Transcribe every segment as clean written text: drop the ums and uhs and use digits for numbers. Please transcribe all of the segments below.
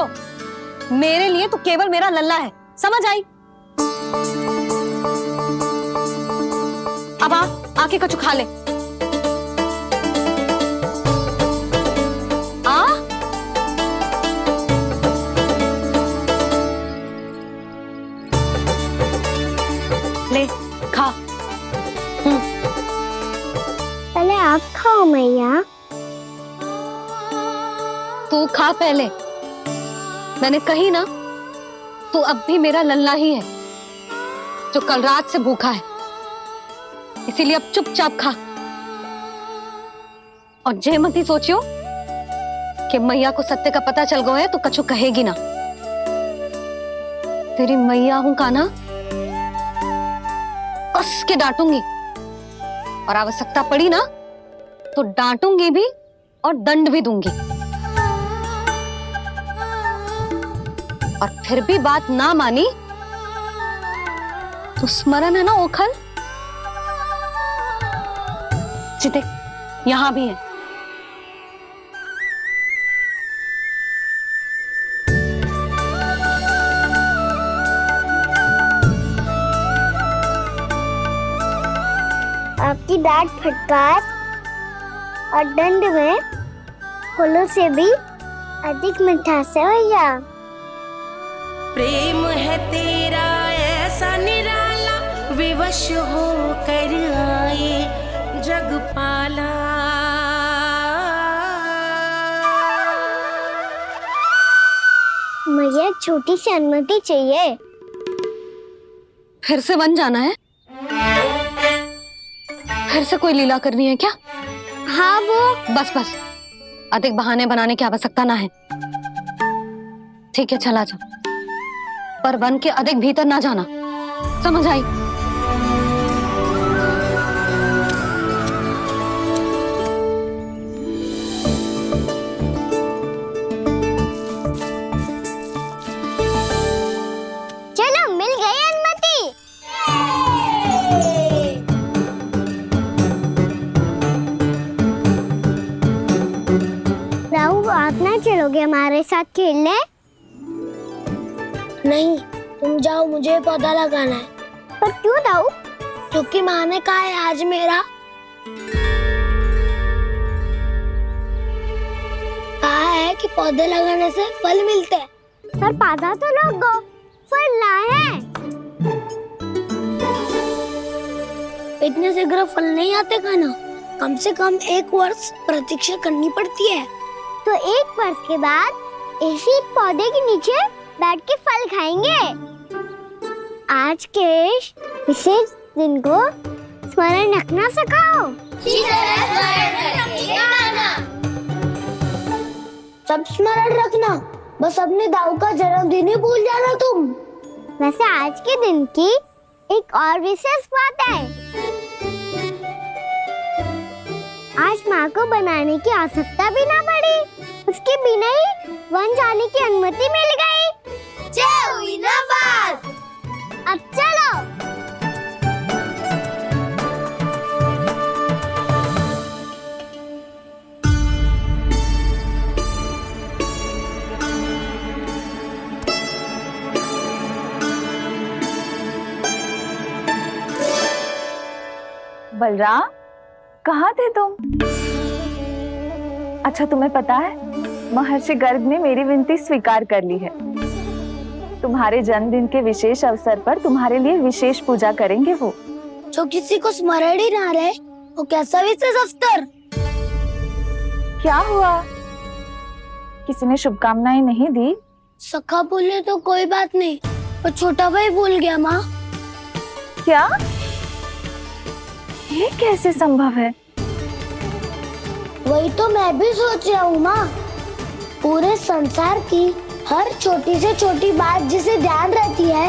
लो, मेरे लिए तू केवल मेरा लल्ला है, समझ आई? अब आके कछु खा ले। ले खा। पहले आप खाओ मैया। तू खा पहले। मैंने कही ना, तू अब भी मेरा लल्ला ही है जो कल रात से भूखा है, इसीलिए अब चुपचाप खा। और जे मत ही सोचियो कि मैया को सत्य का पता चल गया है तो कछु कहेगी ना। तेरी मैया हूं कान्हा, कस के डांटूंगी, और आवश्यकता पड़ी ना तो डांटूंगी भी और दंड भी दूंगी। और फिर भी बात ना मानी तो स्मरण है ना ओखल, जिते यहां भी है। आपकी डांट फटकार और दंड में फूलों से भी अधिक मिठास है भैया। प्रेम है तेरा ऐसा निराला, विवश हो कर आए जगपाला। मुझे छोटी सी अनुमति चाहिए। फिर से वन जाना है? फिर से कोई लीला करनी है क्या? हाँ वो बस बस, अधिक बहाने बनाने की आवश्यकता ना है। ठीक है, चला जा, पर वन के अधिक भीतर ना जाना, समझ आई? चलो, मिल गई अनुमति। राहु, आप ना चलोगे हमारे साथ खेलने? नहीं, तुम जाओ, मुझे पौधा लगाना है। पर क्यों राहु? क्योंकि माँ ने कहा है आज मेरा कहा है कि पौधे लगाने से फल मिलते हैं। पर पौधा तो लगो, फल ना है। इतने शीघ्र फल नहीं आते खाना, कम से कम 1 वर्ष प्रतीक्षा करनी पड़ती है। तो 1 वर्ष के बाद इसी पौधे के नीचे बैठ के फल खाएंगे। आज के विशेष दिन को स्मरण रखना सिखाओ। सब स्मरण रखना, बस अपने दाऊ का जन्मदिन ही भूल जाना तुम। वैसे आज के दिन की एक और विशेष बात है। आज माँ को बनाने की आवश्यकता भी ना पड़ी, उसके बिना ही वन जाने की अनुमति मिल गई। जय हुई ना बात। अब चलो। बलराम, कहाँ थे तुम? अच्छा, तुम्हें पता है महर्षि गर्ग ने मेरी विनती स्वीकार कर ली है। तुम्हारे जन्मदिन के विशेष अवसर पर तुम्हारे लिए विशेष पूजा करेंगे वो। जो किसी को स्मरण ही ना रहे, वो कैसा विशेष अवसर? क्या हुआ? किसी ने शुभकामनाएं नहीं दी? सखा भूले तो कोई बात नहीं, पर छोटा भाई भूल गया माँ। क्या? ये कैसे संभव है? वही तो मैं भी सोच रहा हूँ माँ। पूरे संसार की हर छोटी से छोटी बात जिसे ध्यान रहती है,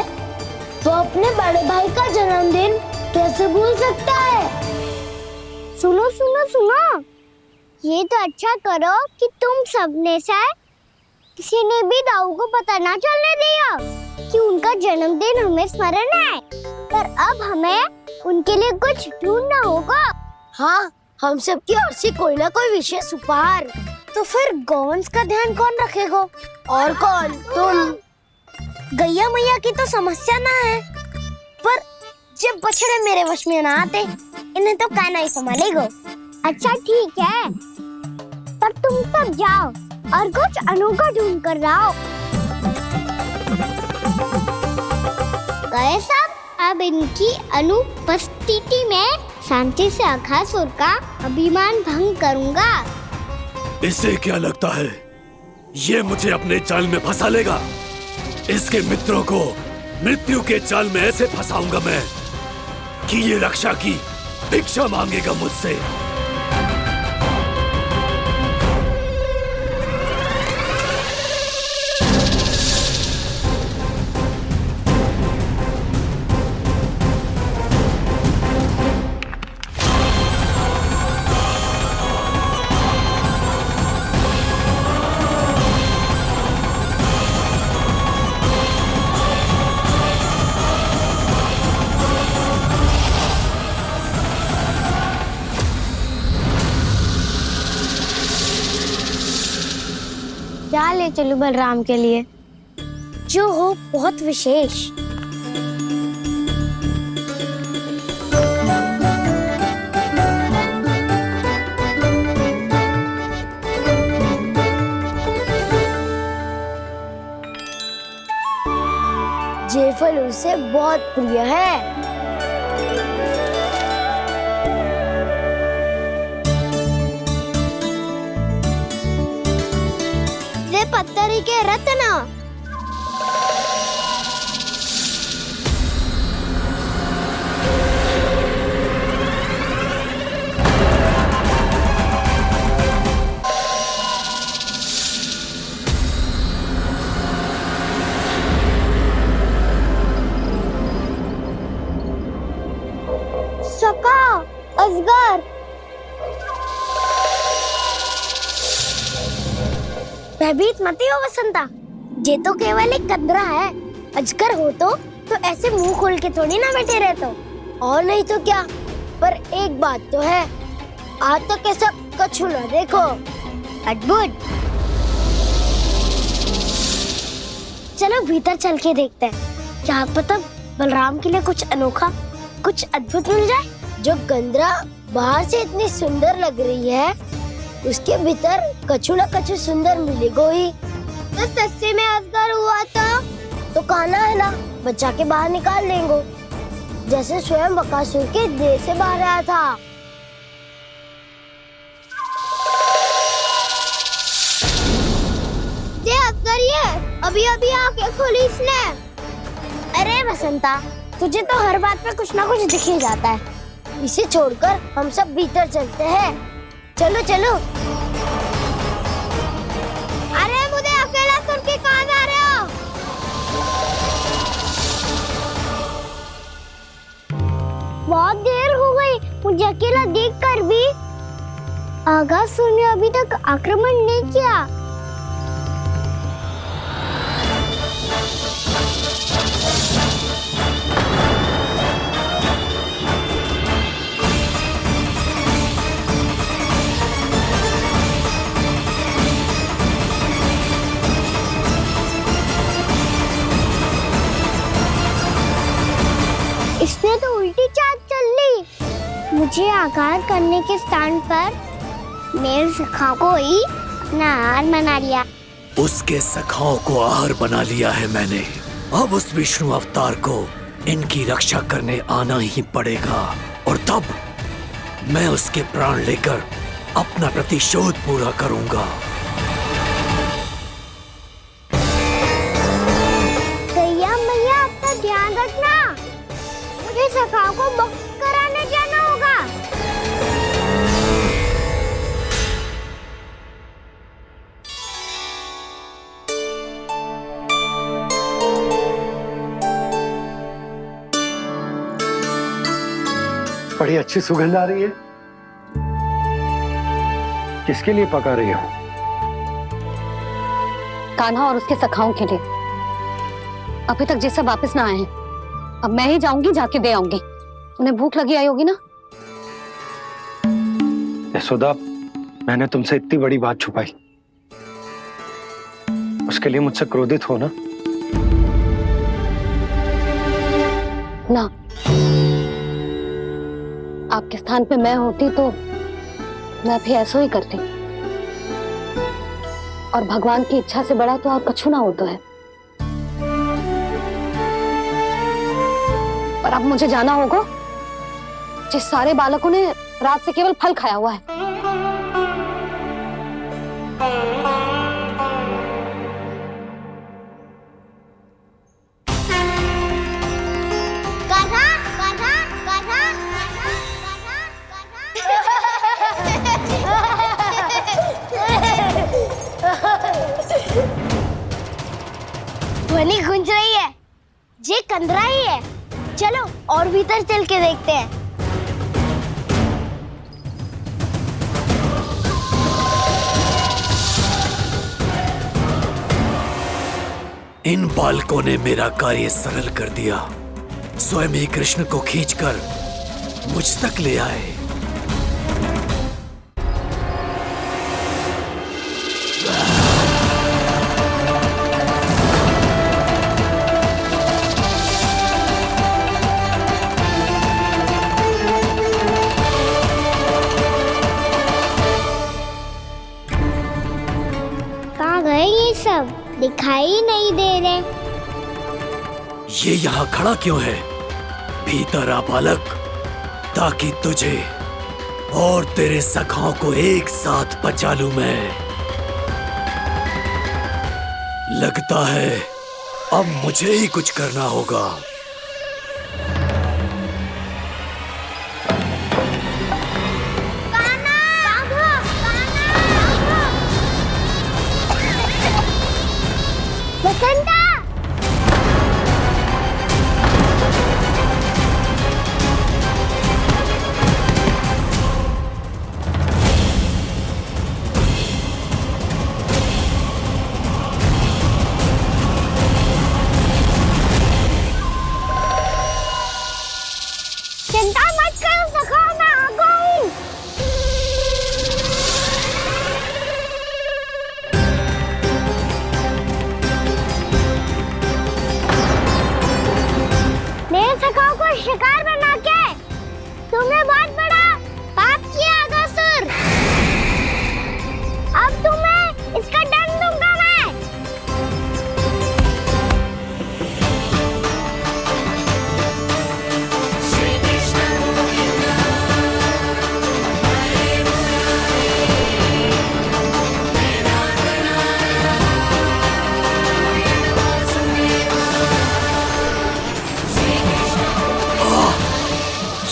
वो अपने बड़े भाई का जन्मदिन कैसे भूल सकता है? सुनो सुनो सुनो, ये तो अच्छा करो कि तुम सबने से किसी ने भी दाऊ को पता ना चलने दिया कि उनका जन्मदिन हमें स्मरण है। पर अब हमें उनके लिए कुछ ढूंढना होगा। हाँ, हम सबकी ओर से कोई ना कोई विशेष उपहार तो फिर गौवंश का ध्यान कौन रखेगा? और कौन? तुम। गैया मैया की तो समस्या ना है, पर जब बछड़े मेरे वश में ना आते, इन्हें तो कान्हा ही संभालेगा। अच्छा ठीक है, पर तुम सब जाओ और कुछ अनोखा ढूंढ कर लाओ। गए सब। अब इनकी अनुपस्थिति में शांति से अघासुर का अभिमान भंग करूंगा। इसे क्या लगता है ये मुझे अपने जाल में फंसा लेगा? इसके मित्रों को मृत्यु के जाल में ऐसे फंसाऊंगा मैं कि ये रक्षा की भिक्षा मांगेगा मुझसे। क्या ले चलूं बलराम के लिए जो हो बहुत विशेष? ये फल उसे बहुत प्रिय है। पत्थरी के रत्न। सका, अजगर। भयभीत मत हो वसंता, ये तो केवल एक कंदरा है। अजगर हो तो ऐसे मुंह खोल के थोड़ी ना बैठे रहते हो। और नहीं तो क्या, पर एक बात तो है, आज तक तो ऐसा कछु ना देखो। अद्भुत। चलो भीतर चल के देखते हैं, क्या पता बलराम के लिए कुछ अनोखा, कुछ अद्भुत मिल जाए। जो कंदरा बाहर से इतनी सुंदर लग रही है, उसके भीतर कछु न कछु सुंदर मिलेगा ही। तो सस्ते में अजगर हुआ तो कान्हा है ना, बच्चा के बाहर निकाल देंगे, जैसे स्वयं बकासुर के देह से बाहर आया था। ये अजगर ये अभी आंखें खोली इसने। अरे बसंता, तुझे तो हर बात में कुछ ना कुछ दिख ही जाता है। इसे छोड़कर हम सब भीतर चलते हैं। चलो चलो। अरे मुझे अकेला सुन के कहाँ जा रहे हो? बहुत देर हो गई मुझे अकेला देखकर भी। अघासुर ने अभी तक आक्रमण नहीं किया। इसने तो उल्टी चाल चल ली। मुझे आघात करने के स्थान पर मेरे सखा को ही अपना आहार बना लिया। उसके सखाओं को आहार बना लिया है मैंने। अब उस विष्णु अवतार को इनकी रक्षा करने आना ही पड़ेगा, और तब मैं उसके प्राण लेकर अपना प्रतिशोध पूरा करूंगा। गैया मैया, अपना ध्यान रखना। मुझे सखा को मुक्त कराने जाना होगा। बड़ी अच्छी सुगंध आ रही है। किसके लिए पका रही हो? कान्हा और उसके सखाओं के लिए। अभी तक जैसा वापस ना आए हैं, अब मैं ही जाऊंगी, जाके दे आऊंगी। उन्हें भूख लगी आई होगी ना। यशोदा, मैंने तुमसे इतनी बड़ी बात छुपाई, उसके लिए मुझसे क्रोधित हो ना? ना, आपके स्थान पे मैं होती तो मैं भी ऐसा ही करती। और भगवान की इच्छा से बड़ा तो और कछु ना होता है। पर अब मुझे जाना होगा। जिस सारे बालकों ने रात से केवल फल खाया हुआ है। ध्वनि गूंज रही है, ये कंदरा ही है। चलो और भीतर चल के देखते हैं। इन बालकों ने मेरा कार्य सरल कर दिया। स्वयं ही कृष्ण को खींचकर मुझ तक ले आए। कहाँ गए ये सब? दिखाई नहीं दे रहे। ये यहाँ खड़ा क्यों है? भीतर आ बालक, ताकि तुझे और तेरे सखाओं को एक साथ बचा लूं मैं। लगता है अब मुझे ही कुछ करना होगा। बसंता! चिंता मत करो सखाओ, मैं आ गई। मेरे सखाओं को शिकार बना के तुमने बहुत बड़ा पाप किया अगासुर। अब तुम्हें इसका दंड दूंगा मैं।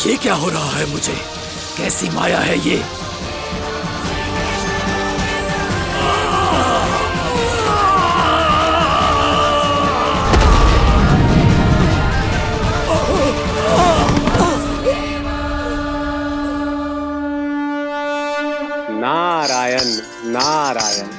ये क्या हो रहा है मुझे? कैसी माया है ये? नारायण नारायण।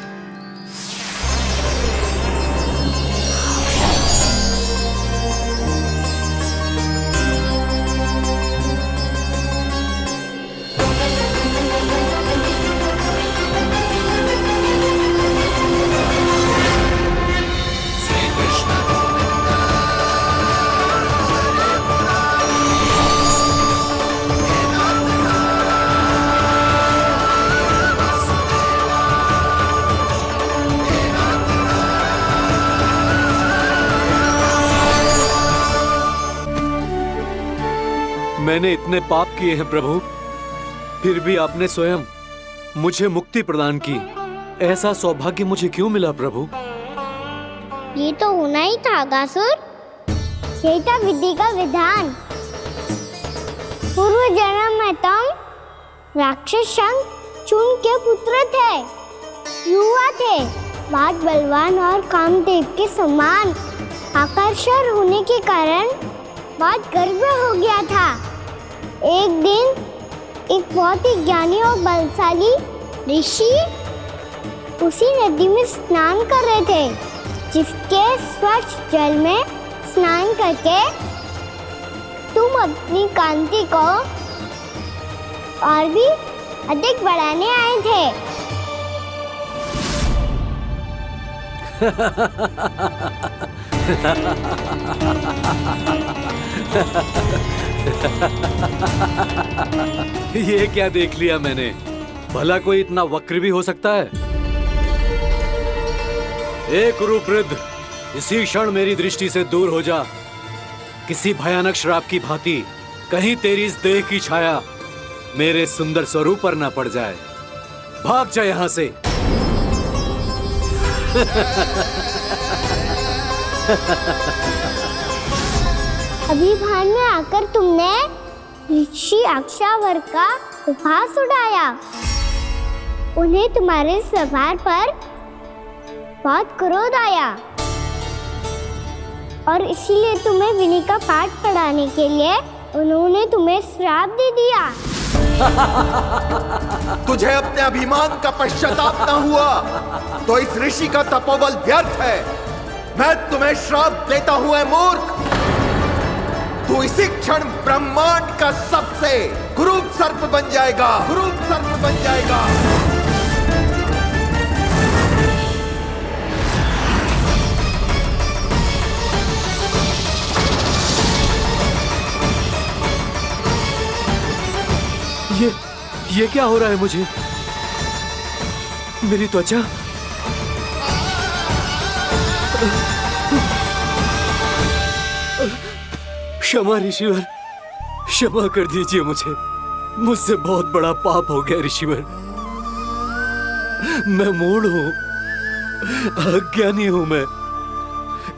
मैंने इतने पाप किए हैं प्रभु, फिर भी आपने स्वयं मुझे मुक्ति प्रदान की। ऐसा सौभाग्य मुझे क्यों मिला प्रभु? ये तो होना ही था अगासुर। यही था विधि का विधान। पूर्व जन्म में तुम राक्षस शंखचूड़ के पुत्र थे, युवा थे, बहुत बलवान और कामदेव के समान। आकर्षण होने के कारण बहुत गर्व हो गया था। एक दिन एक बहुत ही ज्ञानी और बलशाली ऋषि उसी नदी में स्नान कर रहे थे, जिसके स्वच्छ जल में स्नान करके तुम अपनी कांति को और भी अधिक बढ़ाने आए थे। ये क्या देख लिया मैंने? भला कोई इतना वक्र भी हो सकता है? एक रूपवृद्ध, इसी क्षण मेरी दृष्टि से दूर हो जा। किसी भयानक श्राप की भांति कहीं तेरी इस देह की छाया मेरे सुंदर स्वरूप पर न पड़ जाए। भाग जा यहां से। अभी भान में आकर तुमने ऋषि अक्षावर का उपहास उड़ाया। उन्हें तुम्हारे सवार पर बहुत क्रोध आया और इसीलिए तुम्हें विनी का पाठ पढ़ाने के लिए उन्होंने तुम्हें श्राप दे दिया। तुझे अपने अभिमान का पश्चाताप न हुआ तो इस ऋषि का तपोबल व्यर्थ है। मैं तुम्हें श्राप देता हूं, ऐ मूर्ख। तू इसी क्षण ब्रह्मांड का सबसे क्रूर सर्प बन जाएगा, क्रूर सर्प बन जाएगा। ये क्या हो रहा है मुझे? मेरी त्वचा, क्षमा ऋषिवर, क्षमा कर दीजिए मुझे। मुझसे बहुत बड़ा पाप हो गया ऋषिवर। मैं मूढ़ हूं, अज्ञानी हूं मैं,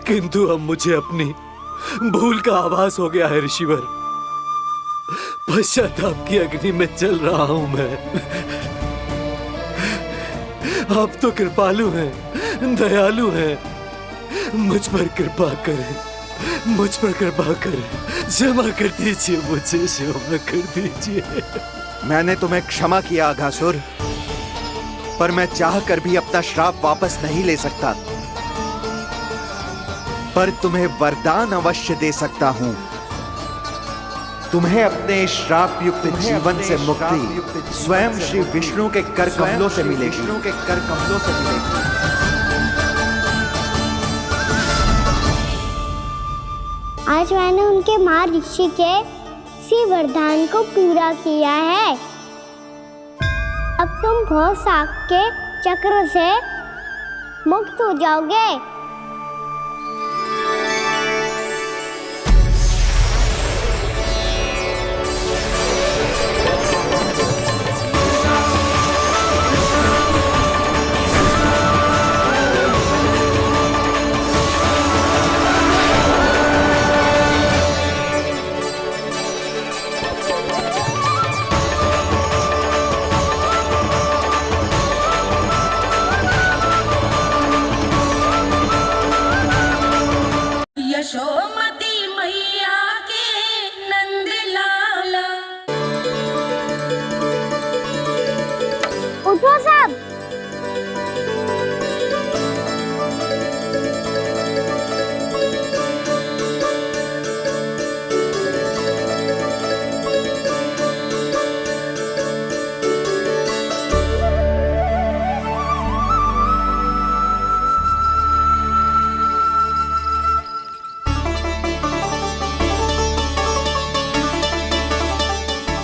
किंतु अब मुझे अपनी भूल का आभास हो गया है ऋषिवर। पश्चाताप की अग्नि में जल रहा हूं मैं। आप तो कृपालु हैं, दयालु हैं। मुझ पर कृपा करें, मुझ पर कृपा करें। क्षमा कर दीजिए मुझे, क्षमा कर दीजिए। मैंने तुम्हें क्षमा किया अघासुर, पर मैं चाहकर भी अपना श्राप वापस नहीं ले सकता। पर तुम्हें वरदान अवश्य दे सकता हूं। तुम्हें अपने श्राप युक्त जीवन से मुक्ति स्वयं श्री विष्णु के कर कमलों से मिलेगी, विष्णु के कर कमलों से मिलेगी। आज मैंने उनके मां ऋषि के इसी वरदान को पूरा किया है। अब तुम भव साग के चक्र से मुक्त हो जाओगे। यशोमती मैया के नंद लाला। उठो सब।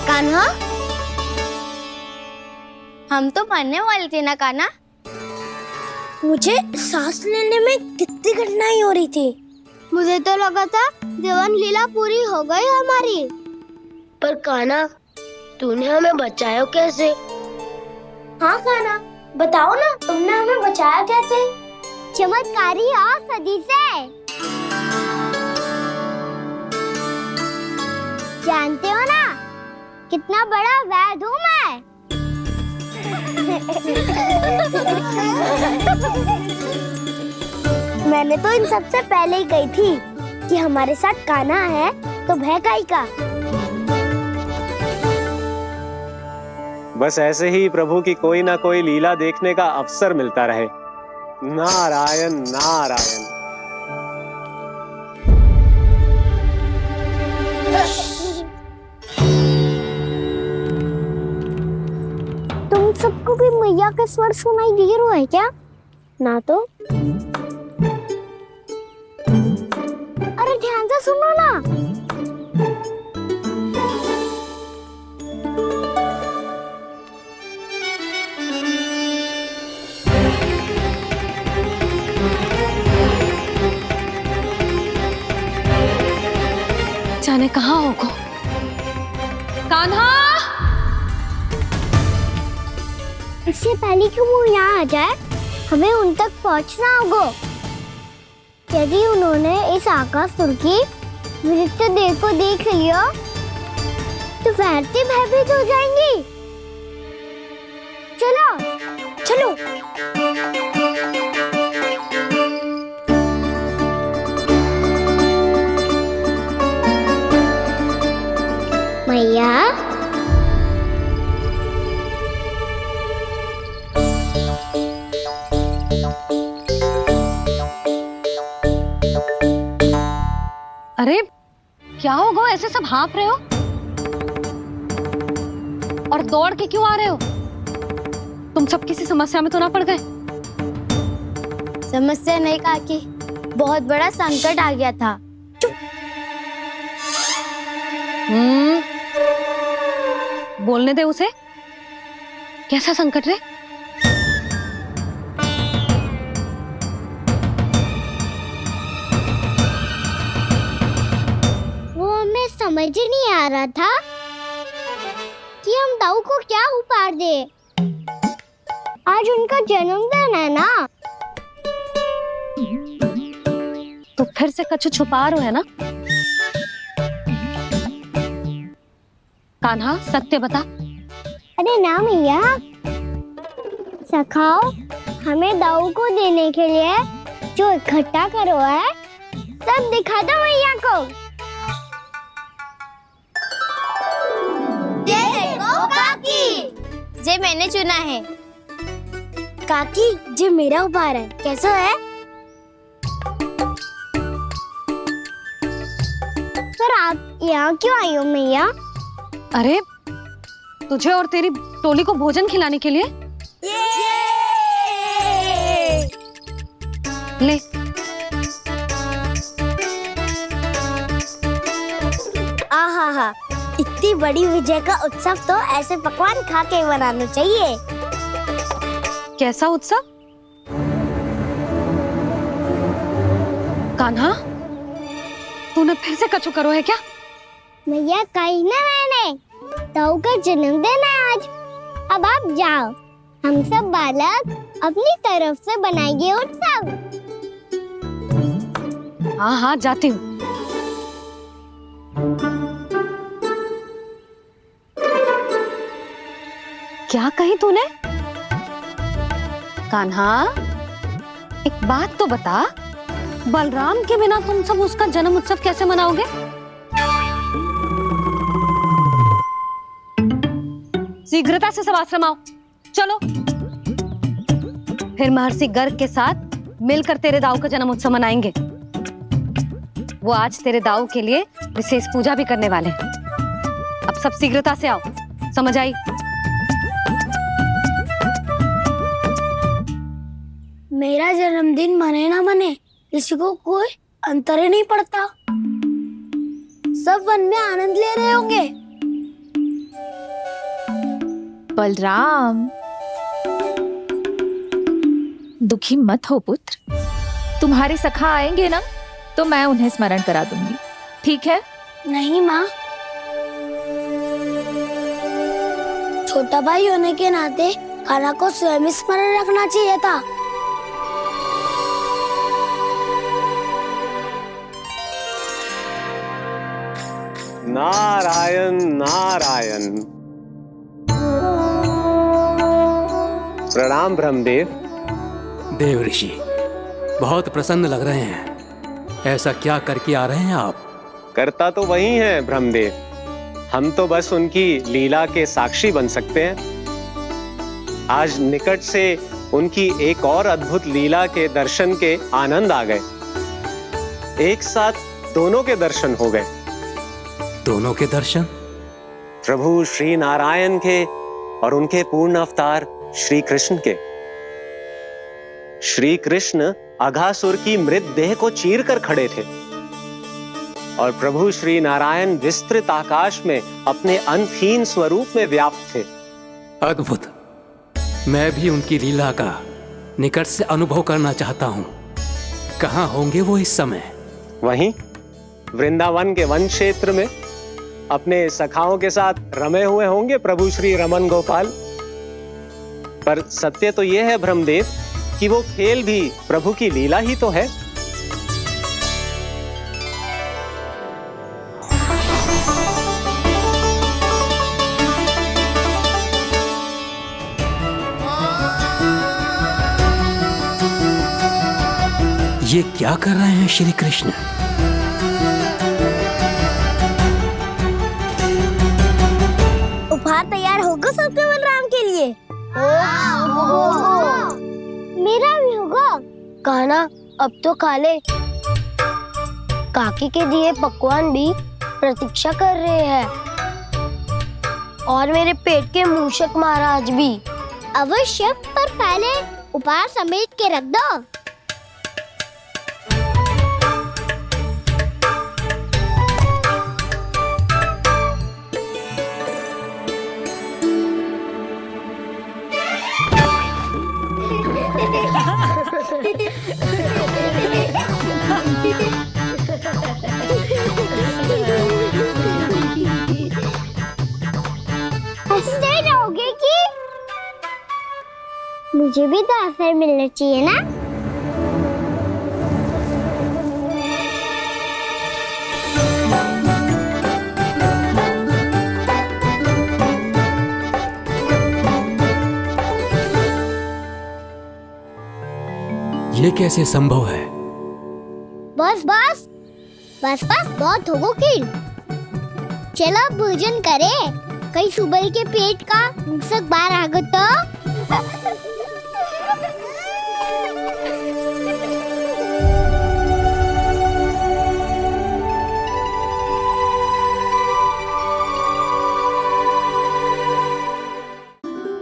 कान्हा, हम तो मरने वाले थे ना कान्हा। मुझे सांस लेने में कितनी कठिनाई हो रही थी। मुझे तो लगा था जीवन लीला पूरी हो गई हमारी। पर कान्हा, तूने हमें बचाया कैसे? हाँ कान्हा, बताओ ना, तुमने हमें बचाया कैसे? चमत्कारी और सदी से। जानते हो ना कितना बड़ा वैद्य हूँ मैं। मैंने तो इन सबसे पहले ही कही थी कि हमारे साथ कान्हा है तो भय काई का। बस ऐसे ही प्रभु की कोई ना कोई लीला देखने का अवसर मिलता रहे। नारायण नारायण। तुम सबको भी मैया के स्वर सुनाई दे रहे हैं क्या? ना तो अरे ध्यान से सुनो ना। जाने कहाँ होगो। कान्हा, इससे पहले कि वो यहाँ आ जाए हमें उन तक पहुँचना होगा। यदि उन्होंने इस आकाशुर की नृत्य देह को देख लिया तो वैरती भयभीत हो जाएंगी। चलो चलो। मैया, अरे क्या हो गो, ऐसे सब हाँफ रहे हो और दौड़ के क्यों आ रहे हो? तुम सब किसी समस्या में तो ना पड़ गए? समस्या नहीं काकी, बहुत बड़ा संकट आ गया था। बोलने दे उसे। कैसा संकट रे? वो हमें समझ ही नहीं आ रहा था कि हम दाऊ को क्या उपहार दे। आज उनका जन्मदिन है ना। तो फिर से कछु छुपा रहे हो है ना? कान्हा सत्य बता। अरे ना मैया, सखाओ हमें दाऊ को देने के लिए जो इकट्ठा करो है सब दिखा दो मैया को। ये देखो काकी, जे मैंने चुना है। काकी, जो मेरा उपहार है कैसा है? पर आप यहाँ क्यों आई हो मैया? अरे तुझे और तेरी टोली को भोजन खिलाने के लिए। ले। आहा, इतनी बड़ी विजय का उत्सव तो ऐसे पकवान खा के मनाना चाहिए। कैसा उत्सव? कान्हा, तूने फिर से कछु करो है क्या? मैया कही ना मैंने, दाऊ का जन्मदिन है आज। अब आप जाओ, हम सब बालक अपनी तरफ से बनाएंगे उत्सव। हाँ हाँ जाती हूँ। क्या कही तूने? कान्हा, एक बात तो बता, बलराम के बिना तुम सब उसका जन्म उत्सव कैसे मनाओगे? शीघ्रता से सब आश्रम आओ, चलो। फिर महर्षि गर्ग के साथ मिलकर तेरे दाऊ का जन्म उत्सव मनाएंगे। वो आज तेरे दाऊ के लिए विशेष पूजा भी करने वाले हैं। अब सब शीघ्रता से आओ, समझ आई? मेरा जन्मदिन मने ना मने, किसी को कोई अंतर ही नहीं पड़ता। सब वन में आनंद ले रहे होंगे। बलराम, दुखी मत हो पुत्र। तुम्हारे सखा आएंगे ना तो मैं उन्हें स्मरण करा दूंगी, ठीक है? नहीं माँ, छोटा भाई होने के नाते कान्हा को स्वयं स्मरण रखना चाहिए था। नारायण नारायण। प्रणाम ब्रह्मदेव। देव ऋषि, बहुत प्रसन्न लग रहे हैं। ऐसा क्या करके आ रहे हैं आप? करता तो वही है ब्रह्मदेव, हम तो बस उनकी लीला के साक्षी बन सकते हैं। आज निकट से उनकी एक और अद्भुत लीला के दर्शन के आनंद आ गए। एक साथ दोनों के दर्शन हो गए। दोनों के दर्शन? प्रभु श्री नारायण के और उनके पूर्ण अवतार श्री कृष्ण के। श्री कृष्ण अघासुर की मृत देह को चीर कर खड़े थे और प्रभु श्री नारायण विस्तृत आकाश में अपने अंतहीन स्वरूप में व्याप्त थे। अद्भुत। मैं भी उनकी लीला का निकट से अनुभव करना चाहता हूँ। कहाँ होंगे वो इस समय? वहीं वृंदावन के वन क्षेत्र में अपने सखाओं के साथ रमे हुए होंगे प्रभु श्री रमन गोपाल। पर सत्य तो यह है ब्रह्मदेव कि वो खेल भी प्रभु की लीला ही तो है। ये क्या कर रहे हैं श्री कृष्ण? उपहार तैयार होगा सबके बलराम के लिए। मेरा भी होगा। कहना अब तो खा ले। काकी के दिए पकवान भी प्रतीक्षा कर रहे हैं और मेरे पेट के मूषक महाराज भी। अवश्य, पर पहले उपहार समेट के रख दो। हंसते रहोगे कि मुझे भी तो अवसर मिलना चाहिए ना। ये कैसे संभव है? बस बस बस बस बहुत हो गई। चलो भोजन करे, कहीं सुबह के पेट का मूषक बाहर आ गया तो।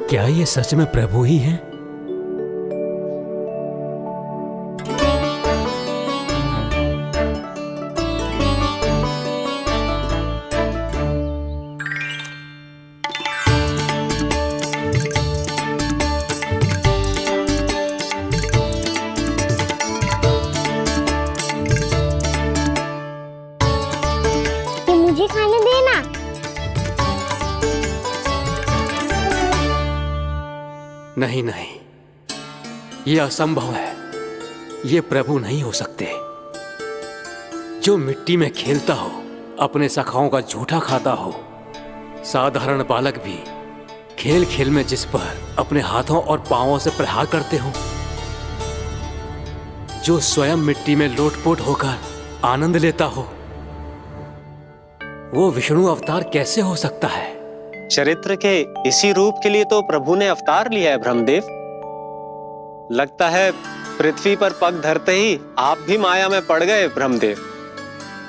क्या ये सच में प्रभु ही हैं? मुझे खाने देना। नहीं नहीं, ये असंभव है। ये प्रभु नहीं हो सकते। जो मिट्टी में खेलता हो, अपने सखाओं का झूठा खाता हो, साधारण बालक भी खेल खेल में जिस पर अपने हाथों और पांवों से प्रहार करते हो, जो स्वयं मिट्टी में लोटपोट होकर आनंद लेता हो, वो विष्णु अवतार कैसे हो सकता है? चरित्र के इसी रूप के लिए तो प्रभु ने अवतार लिया है ब्रह्मदेव। लगता है पृथ्वी पर पग धरते ही आप भी माया में पड़ गए ब्रह्मदेव।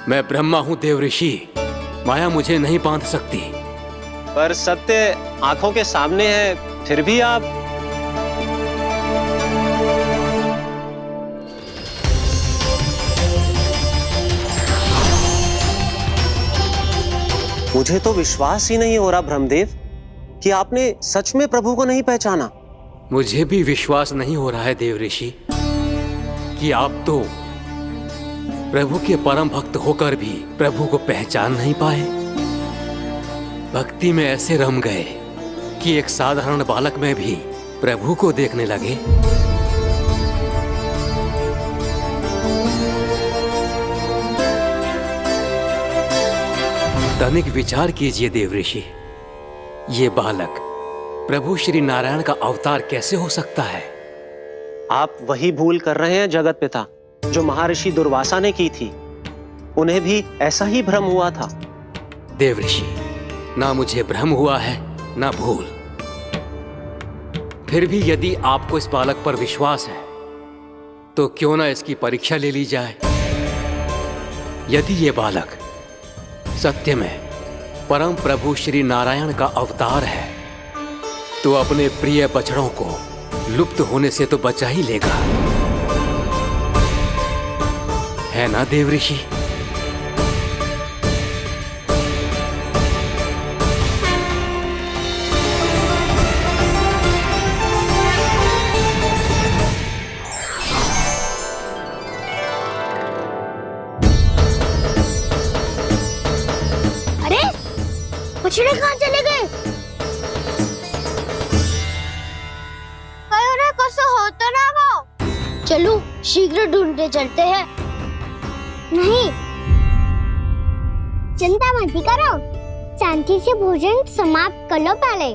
मैं ब्रह्मा हूं देव ऋषि, माया मुझे नहीं बांध सकती। पर सत्य आंखों के सामने है, फिर भी आप। मुझे तो विश्वास ही नहीं हो रहा ब्रह्मदेव कि आपने सच में प्रभु को नहीं पहचाना। मुझे भी विश्वास नहीं हो रहा है देव ऋषि कि आप तो प्रभु के परम भक्त होकर भी प्रभु को पहचान नहीं पाए। भक्ति में ऐसे रम गए कि एक साधारण बालक में भी प्रभु को देखने लगे। तनिक विचार कीजिए देव ऋषि, ये बालक प्रभु श्री नारायण का अवतार कैसे हो सकता है? आप वही भूल कर रहे हैं जगत पिता, जो महर्षि दुर्वासा ने की थी। उन्हें भी ऐसा ही भ्रम हुआ था। देव ऋषि, ना मुझे भ्रम हुआ है ना भूल। फिर भी यदि आपको इस बालक पर विश्वास है तो क्यों ना इसकी परीक्षा ले ली जाए। यदि ये बालक सत्य में परम प्रभु श्री नारायण का अवतार है तो अपने प्रिय बछड़ों को लुप्त होने से तो बचा ही लेगा। है ना देव ऋषि? अरे बछड़े कहाँ चले गए? कहीं उन्हें कुछ हो तो ना वो। चलो शीघ्र ढूंढते चलते हैं। नहीं, चिंता मत करो, शांति से भोजन समाप्त कर लो पहले।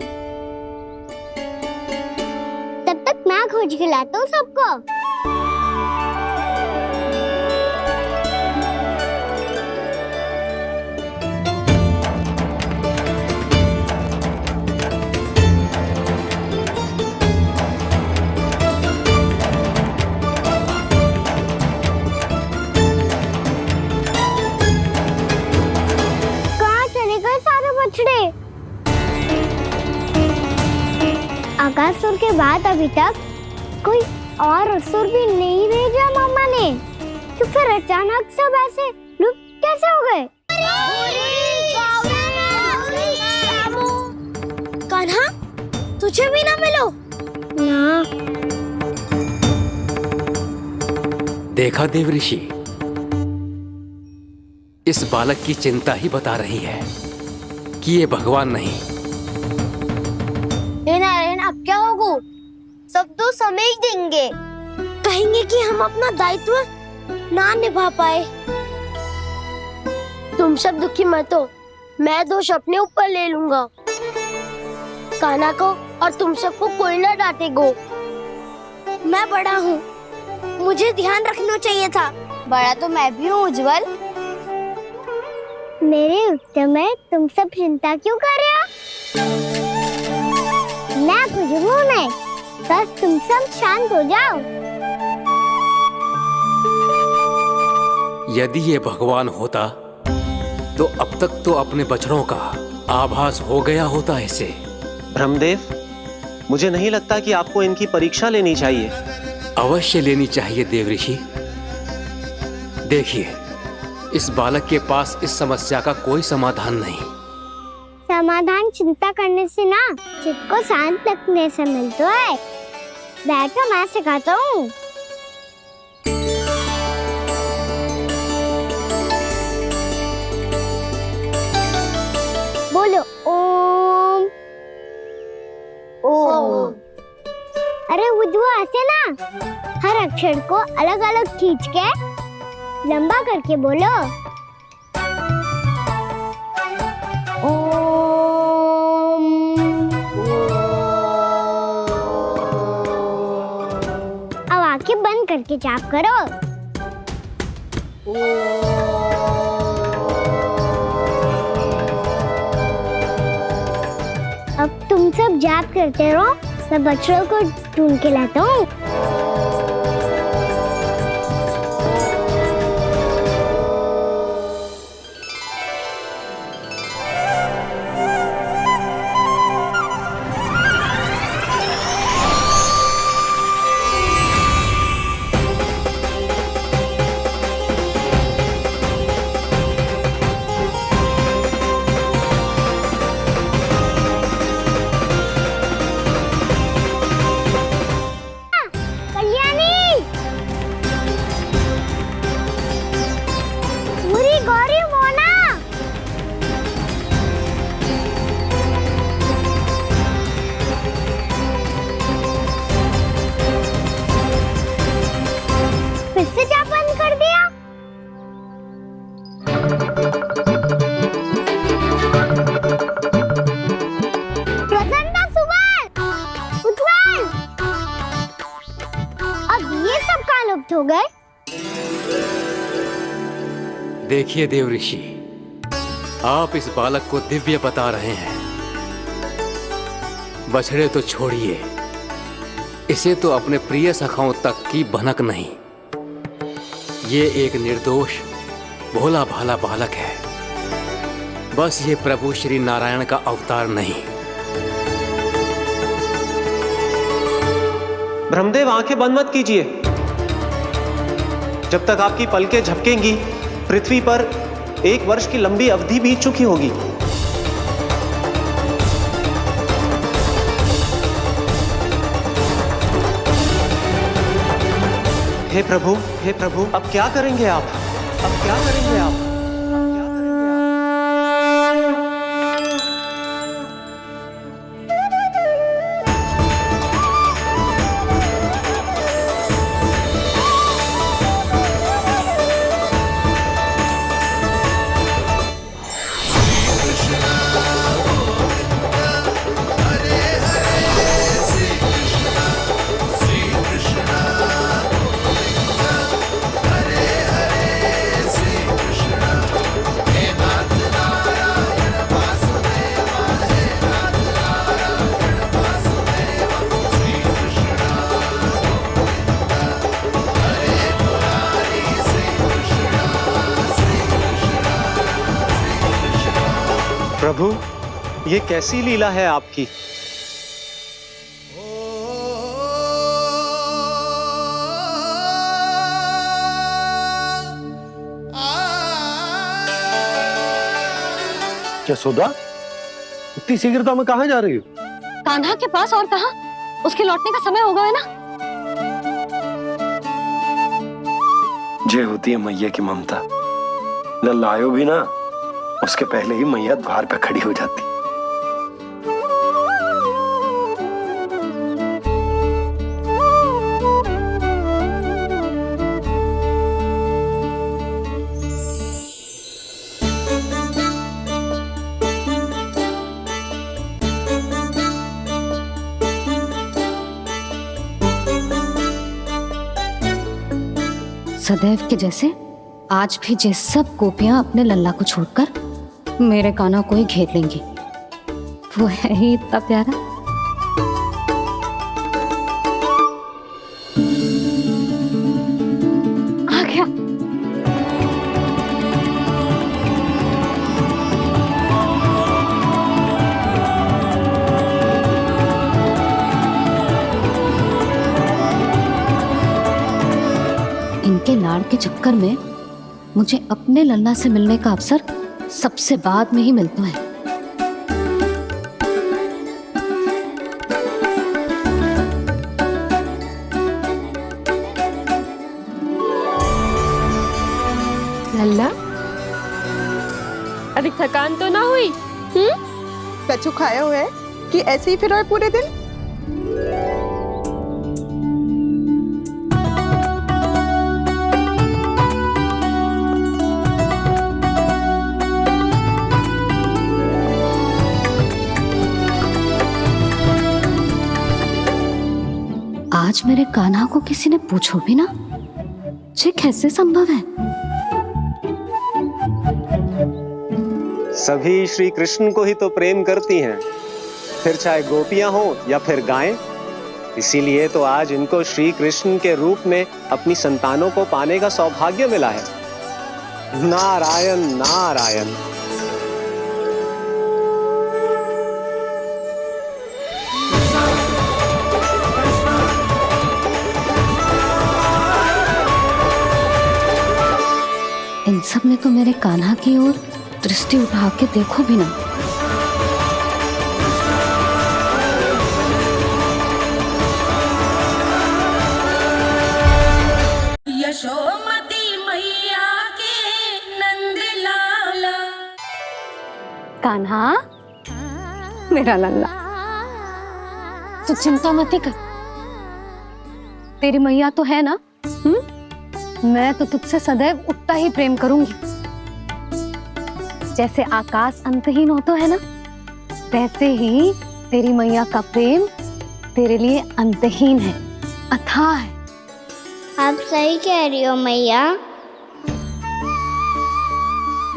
तब तक मैं खोज के लाता हूँ सबको। अगासुर के बाद अभी तक कोई और असुर भी नहीं भेजा मामा ने, तो फिर अचानक सब ऐसे लुप्त कैसे हो गए? कान्हा, तुझे भी ना मिलो ना। देखा देव ऋषि, इस बालक की चिंता ही बता रही है कि ये भगवान नहीं। नारायण, अब क्या होगा? सब तो समझ देंगे, कहेंगे कि हम अपना दायित्व ना निभा पाए। तुम सब दुखी मत हो, मैं दोष अपने ऊपर ले लूंगा। कान्हा को और तुम सबको कोई ना डांटेगो। मैं बड़ा हूँ, मुझे ध्यान रखना चाहिए था। बड़ा तो मैं भी हूँ उज्जवल। मेरे उत्तर में तुम सब चिंता क्यों कर रहे हो? मैं कुछ हूँ नहीं, बस तुम सब शांत हो जाओ। यदि ये भगवान होता तो अब तक तो अपने बछड़ों का आभास हो गया होता इसे। ब्रह्मदेव, मुझे नहीं लगता कि आपको इनकी परीक्षा लेनी चाहिए। अवश्य लेनी चाहिए देव ऋषि। देखिए, इस बालक के पास इस समस्या का कोई समाधान नहीं। समाधान चिंता करने से ना, चित्त को शांत रखने से मिलता है। बैठो, मैं सिखाता हूँ। बोलो ओम। ओम। अरे उज्जवा, ऐसे ना हर अक्षर को अलग अलग खींच के लंबा करके बोलो। अब आंखें बंद करके जाप करो। अब तुम सब जाप करते रहो, मैं बच्चों को ढूंढ के लाता हूँ। हो गए। देखिए देव ऋषि, आप इस बालक को दिव्य बता रहे हैं। बछड़े तो छोड़िए, इसे तो अपने प्रिय सखाओं तक की भनक नहीं। ये एक निर्दोष भोला भाला बालक है, बस ये प्रभु श्री नारायण का अवतार नहीं। ब्रह्मदेव, आंखें बंद मत कीजिए। जब तक आपकी पलकें झपकेंगी पृथ्वी पर 1 वर्ष की लंबी अवधि बीत चुकी होगी। हे प्रभु, अब क्या करेंगे आप? अब क्या करेंगे आप? प्रभु, ये कैसी लीला है आपकी? यशोदा, इतनी शीघ्रता में कहाँ जा रही हो? कान्हा के पास, और कहाँ? उसके लौटने का समय हो गया है ना। जे होती है मैया की ममता, लल्ला आयो भी ना, उसके पहले ही मैया द्वार पे खड़ी हो जाती। सदैव के जैसे आज भी जे सब गोपियां अपने लल्ला को छोड़कर मेरे कान्हा को ही घेर लेंगी। वो है ही इतना प्यारा। आ गया। इनके लाड़ के चक्कर में मुझे अपने लल्ला से मिलने का अवसर सबसे बाद में ही मिलता है। लल्ला, अभी थकान तो ना हुई? कछु खाया हुआ है कि ऐसे ही फिर रहे पूरे दिन? आज मेरे कान्हा को किसी ने पूछो भी ना, ये कैसे संभव है? सभी श्री कृष्ण को ही तो प्रेम करती हैं, फिर चाहे गोपियां हो या फिर गायें। इसीलिए तो आज इनको श्री कृष्ण के रूप में अपनी संतानों को पाने का सौभाग्य मिला है। नारायण नारायण। इन सब ने तो मेरे कान्हा की ओर दृष्टि उठा के देखो भी ना। यशोमती मैया के नंद लाला। कान्हा, मेरा लल्ला, तू चिंता मत कर। तेरी मैया तो है ना। मैं तो तुझसे सदैव उतना ही प्रेम करूंगी। जैसे आकाश अंतहीन होता है ना, वैसे ही तेरी मैया का प्रेम तेरे लिए अंतहीन है, अथाह है। आप सही कह रही हो मैया।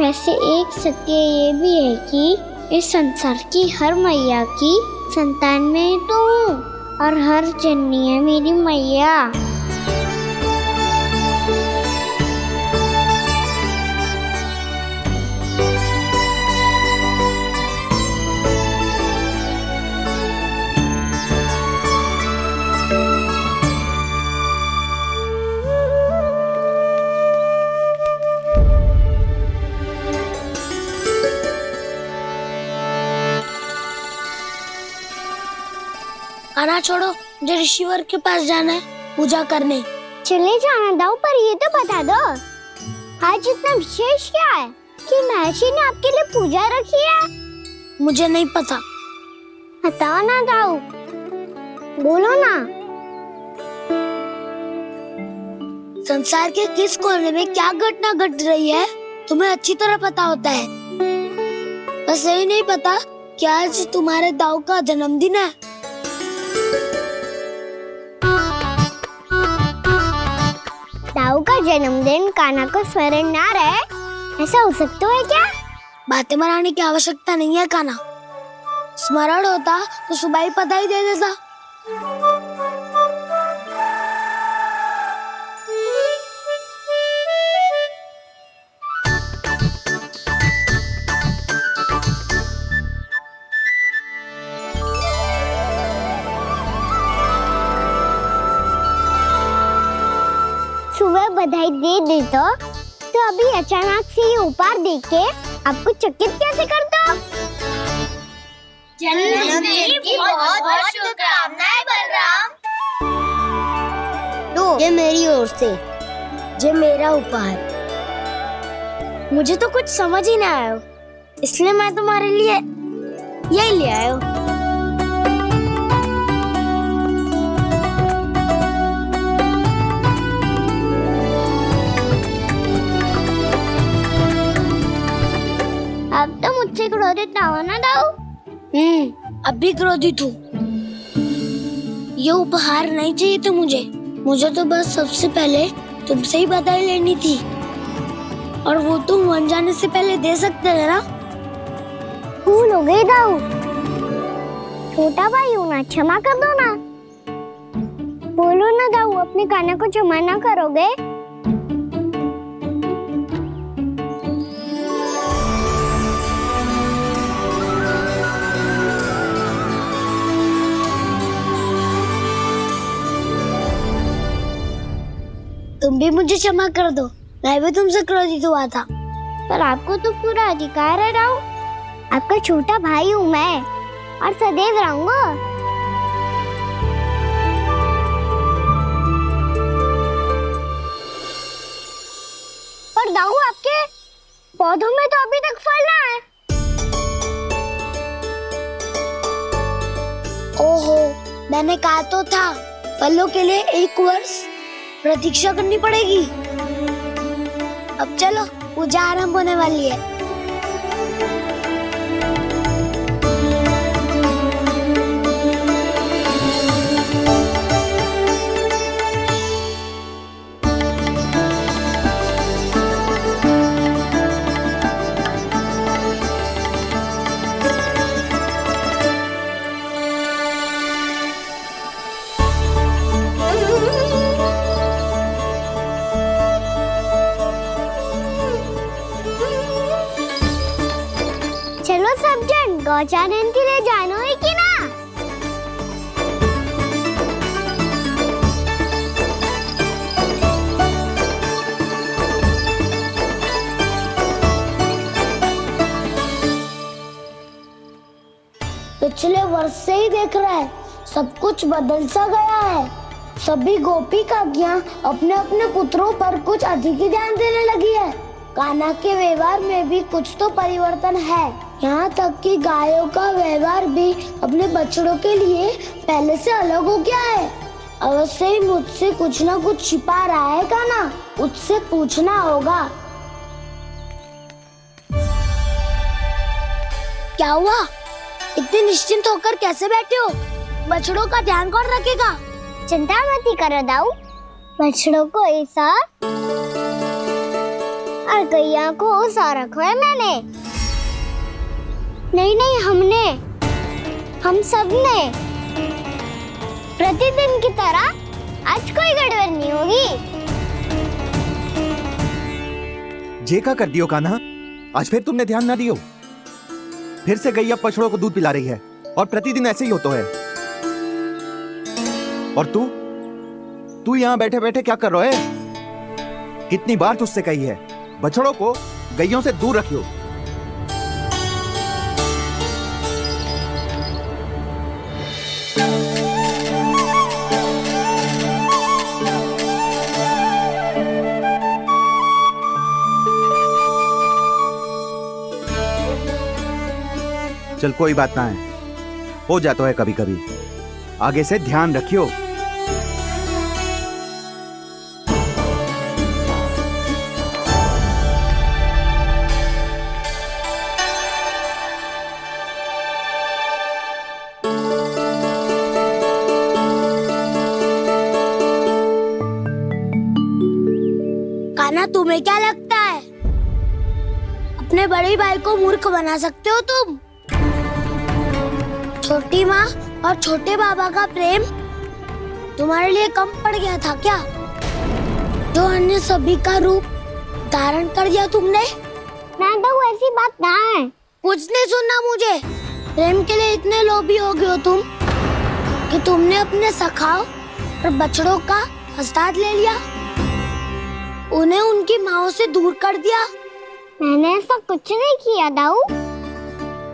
वैसे एक सत्य ये भी है कि इस संसार की हर मैया की संतान में तो हूँ, और हर जननी है मेरी मैया। खाना छोड़ो, मुझे ऋषिवर के पास जाना है पूजा करने। चले जाना दाऊ, पर ये तो बता दो आज इतना विशेष क्या है कि महर्षि ने आपके लिए पूजा रखी है? मुझे नहीं पता। बताओ ना दाऊ, बोलो ना। संसार के किस कोने में क्या घटना घट रही है तुम्हें अच्छी तरह पता होता है। बस यही नहीं पता कि आज तुम्हारे दाऊ का जन्मदिन है। दाऊ का जन्मदिन कान्हा को स्मरण ना रहे, ऐसा हो सकता है क्या? बातें बनाने की आवश्यकता नहीं है कान्हा, स्मरण होता तो सुबह ही पता ही दे देता। सुबह बधाई दे दे तो अभी अचानक से ये उपहार देख के आपको चकित कैसे कर दो? जन्मदिन की बहुत शुभकामनाएं बलराम। लो, ये मेरी ओर से। ये मेरा उपहार। मुझे तो कुछ समझ ही ना आया, इसलिए मैं तुम्हारे लिए यही ले आया हूँ। अब तो मुझसे क्रोधित ना हो ना दाऊ। अब भी क्रोधित हूँ। ये उपहार नहीं चाहिए था मुझे तो बस सबसे पहले तुमसे ही बधाई लेनी थी, और वो तुम बन जाने से पहले दे सकते थे ना। भूल हो गई दाऊ, छोटा भाई हूँ ना, क्षमा कर दो ना। बोलो ना दाऊ, अपने कान्हा को क्षमा ना करोगे? तुम भी मुझे क्षमा कर दो, मैं भी तुमसे क्रोधित हुआ था। पर आपको तो पूरा अधिकार है दाऊ, आपका छोटा भाई हूँ मैं और सदैव रहूंगा। पर दाऊ, आपके पौधों में तो अभी तक फल ना है। ओहो, मैंने कहा तो था फलों के लिए 1 वर्ष प्रतीक्षा करनी पड़ेगी। अब चलो, पूजा आरंभ होने वाली है। चलो सब जन गौचारण के लिए जानो है कि ना? पिछले वर्ष से ही देख रहा है, सब कुछ बदल सा गया है। सभी गोपी काकियां अपने अपने पुत्रों पर कुछ अधिक ही ध्यान देने लगी है। कान्हा के व्यवहार में भी कुछ तो परिवर्तन है। यहाँ तक कि गायों का व्यवहार भी अपने बछड़ों के लिए पहले से अलग हो गया है। अवश्य ही मुझसे कुछ ना कुछ छिपा रहा है कान्हा, उससे पूछना होगा। क्या हुआ? इतने निश्चिंत होकर कैसे बैठे हो? बछड़ों का ध्यान कौन रखेगा? चिंता मत करो दाऊ, बछड़ों को ऐसा और गैया को ऐसा रखा है मैंने। नहीं, हम सब ने प्रतिदिन की तरह आज कोई गड़बड़ नहीं होगी। जे का कर दियो कान्हा, आज फिर तुमने ध्यान ना दियो। फिर से गैया बछड़ों को दूध पिला रही है और प्रतिदिन ऐसे ही होता है। और तू यहाँ बैठे बैठे क्या कर रहा है? कितनी बार तुझसे कही है बछड़ों को गैयों से दूर रखियो। चल कोई बात ना है, हो जाता है कभी कभी। आगे से ध्यान रखियो। कान्हा, तुम्हें क्या लगता है अपने बड़े भाई को मूर्ख बना सकते हो तुम? छोटी माँ और छोटे बाबा का प्रेम तुम्हारे लिए कम पड़ गया था क्या, जो अन्य सभी का रूप धारण कर दिया तुमने? ना तो ऐसी बात ना है। कुछ नहीं सुनना मुझे। प्रेम के लिए इतने लोभी हो गए हो तुम कि तुमने अपने सखाओ और बछड़ों का हस्ताक्षर ले लिया, उन्हें उनकी माँओं से दूर कर दिया। मैंने ऐसा कुछ नहीं किया दाऊ,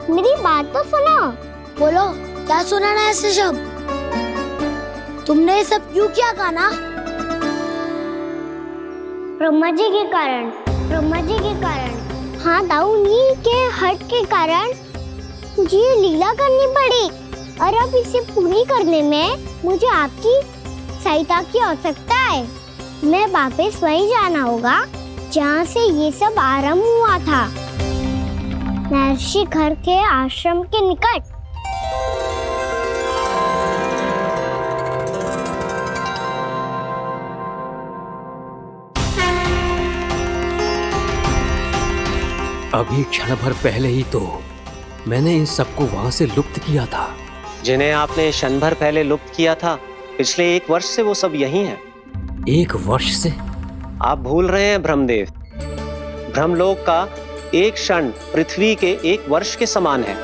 मेरी बात तो सुनो। बोलो, क्या सुनाना है ऐसे शब्द? तुमने ये सब क्यों किया कान्हा? ब्रह्मा जी के कारण, ब्रह्मा जी के कारण। हाँ दाऊ, नील के हट के कारण मुझे ये लीला करनी पड़ी, और अब इसे पूरी करने में मुझे आपकी सहायता की आवश्यकता है। मैं वापस वहीं जाना होगा जहाँ से ये सब आरंभ हुआ था, महर्षि घर के आश्रम के निकट। अभी क्षण भर पहले ही तो मैंने इन सबको वहां से लुप्त किया था। जिन्हें आपने क्षण भर पहले लुप्त किया था, पिछले 1 वर्ष से वो सब यही हैं। 1 वर्ष से? आप भूल रहे हैं ब्रह्मदेव, ब्रह्मलोक का एक क्षण पृथ्वी के 1 वर्ष के समान है।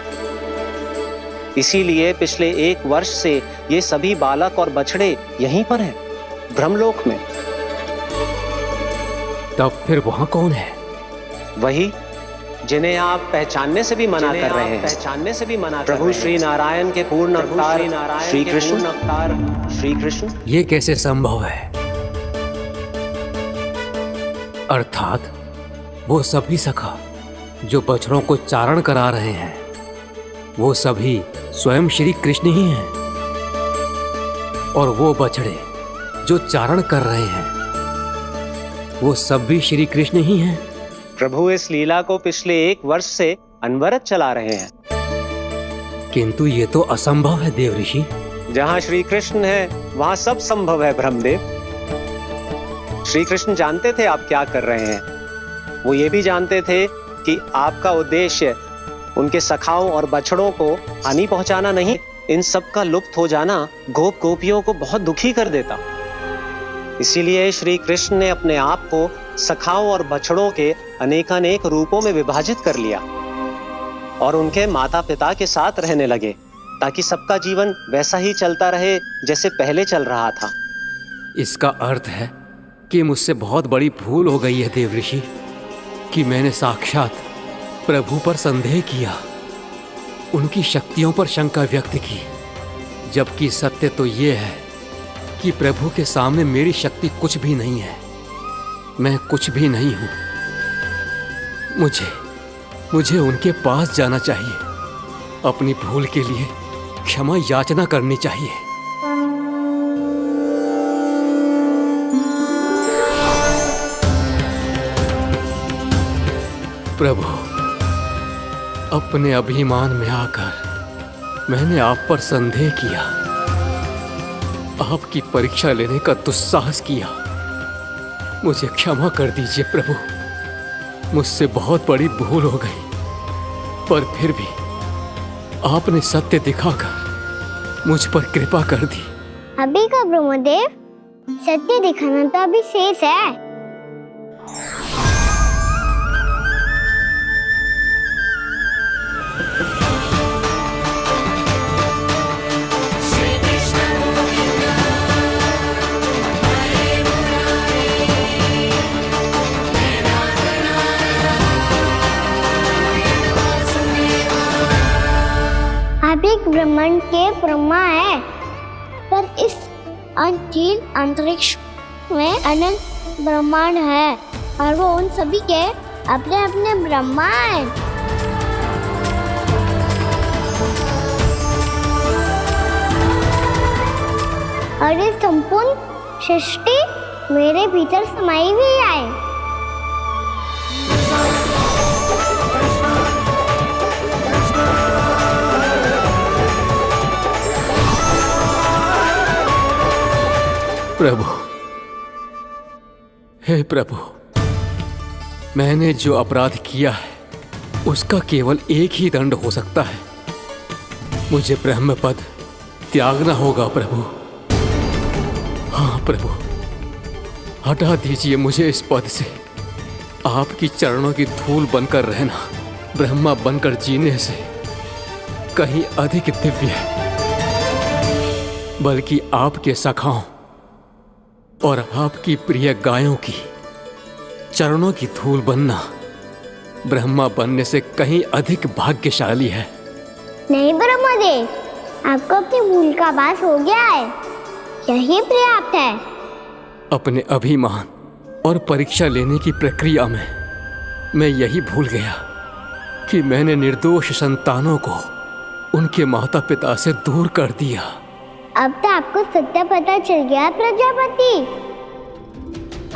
इसीलिए पिछले 1 वर्ष से ये सभी बालक और बछड़े यहीं पर हैं, ब्रह्मलोक में। तब फिर वहां कौन है? वही जिन्हें आप पहचानने से भी मना कर रहे हैं, पहचानने से भी मना। प्रभु श्री नारायण के पूर्ण अवतार श्री कृष्ण। ये कैसे संभव है? अर्थात वो सभी सखा जो बछड़ों को चारण करा रहे हैं, वो सभी स्वयं श्री कृष्ण ही हैं, और वो बछड़े जो चारण कर रहे हैं, वो सब भी श्री कृष्ण ही हैं। प्रभु इस लीला को पिछले 1 वर्ष से अनवरत चला रहे हैं। किंतु ये तो असंभव है देव ऋषि। जहाँ श्री कृष्ण है वहाँ सब संभव है ब्रह्मदेव। श्री कृष्ण जानते थे आप क्या कर रहे हैं। वो ये भी जानते थे कि आपका उद्देश्य उनके सखाओं और बछड़ों को हानि पहुंचाना नहीं। इन सब का लुप्त हो जाना गोप गोपियों को बहुत दुखी कर देता। इसीलिए श्री कृष्ण ने अपने आप को सखाओं और बछड़ों के अनेकानेक रूपों में विभाजित कर लिया और उनके माता पिता के साथ रहने लगे, ताकि सबका जीवन वैसा ही चलता रहे जैसे पहले चल रहा था। इसका अर्थ है कि मुझसे बहुत बड़ी भूल हो गई है देव ऋषि, कि मैंने साक्षात प्रभु पर संदेह किया, उनकी शक्तियों पर शंका व्यक्त की, जबकि सत्य तो ये है कि प्रभु के सामने मेरी शक्ति कुछ भी नहीं है। मैं कुछ भी नहीं हूं। मुझे उनके पास जाना चाहिए, अपनी भूल के लिए क्षमा याचना करनी चाहिए। प्रभु, अपने अभिमान में आकर मैंने आप पर संदेह किया, आपकी परीक्षा लेने का दुस्साहस किया। मुझे क्षमा कर दीजिए प्रभु, मुझसे बहुत बड़ी भूल हो गई, पर फिर भी आपने सत्य दिखाकर मुझ पर कृपा कर दी। अभी का ब्रह्मदेव, सत्य दिखाना तो अभी शेष है। आप एक ब्रह्मांड के ब्रह्मा है, पर इस अनंत अंतरिक्ष में अनंत ब्रह्मांड है, और वो उन सभी के अपने अपने ब्रह्मा है। और ये संपूर्ण सृष्टि मेरे भीतर समाई हुई है। प्रभु, हे प्रभु, मैंने जो अपराध किया है उसका केवल एक ही दंड हो सकता है। मुझे ब्रह्म पद त्यागना होगा प्रभु। हाँ प्रभु, हटा दीजिए मुझे इस पद से। आपकी चरणों की धूल बनकर रहना ब्रह्मा बनकर जीने से कहीं अधिक दिव्य है। बल्कि आपके सखाओं और आपकी प्रिय गायों की चरणों की धूल बनना ब्रह्मा बनने से कहीं अधिक भाग्यशाली है। नहीं ब्रह्मदेव, आपको अपनी भूल का आभास हो गया है, यही पर्याप्त है। अपने अभिमान और परीक्षा लेने की प्रक्रिया में मैं यही भूल गया कि मैंने निर्दोष संतानों को उनके माता पिता से दूर कर दिया। अब तो आपको सत्य पता चल गया प्रजापति।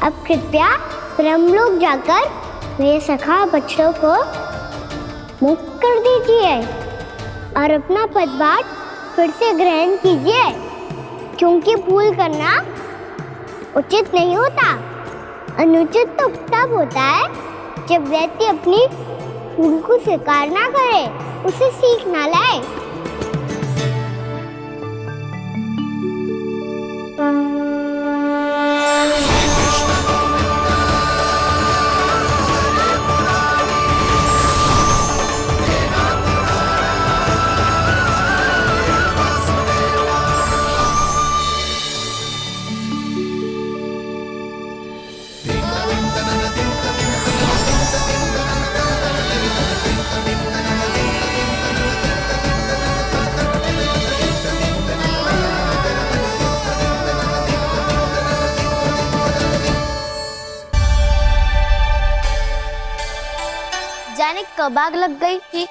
अब कृपया ब्रह्मलोक जाकर मेरे सखा बच्चों को मुक्त कर दीजिए और अपना पदभार फिर से ग्रहण कीजिए, क्योंकि भूल करना उचित नहीं होता। अनुचित तो तब होता है जब व्यक्ति अपनी भूल को स्वीकार ना करे, उसे सीख ना लाए। जाने कब आग लग गई थी।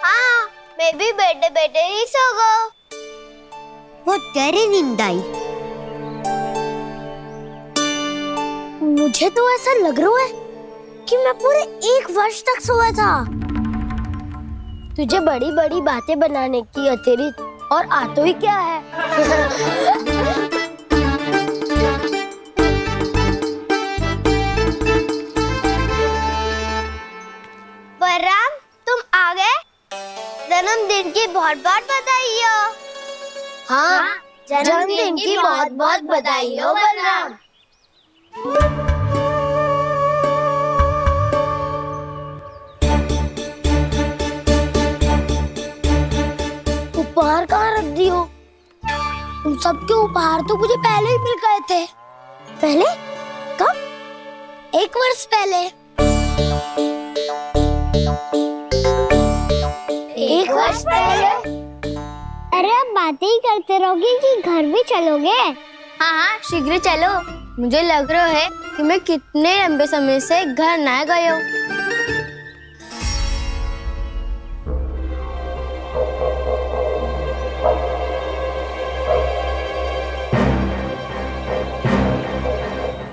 हाँ, मैं भी बैठे बैठे ही सो गया। वो तेरी नींद आई। मुझे तो ऐसा लग रहा है कि मैं पूरे 1 वर्ष तक सोया था। तुझे बड़ी बड़ी बातें बनाने की अतिरिक्त और आता ही क्या है। बलराम, तुम आ गए? जन्मदिन की बहुत बहुत बधाई हो। हाँ, जन्मदिन की बहुत बहुत बधाई हो बलराम। उपहार कहाँ रख दी हो? तुम सबके उपहार तो मुझे पहले ही मिल गए थे। पहले? कब? 1 वर्ष पहले। 1 वर्ष पहले? अरे अब बातें ही करते रहोगे कि घर भी चलोगे? हाँ हाँ, शीघ्र चलो। मुझे लग रहा है कि मैं कितने लंबे समय से घर ना गए हूँ।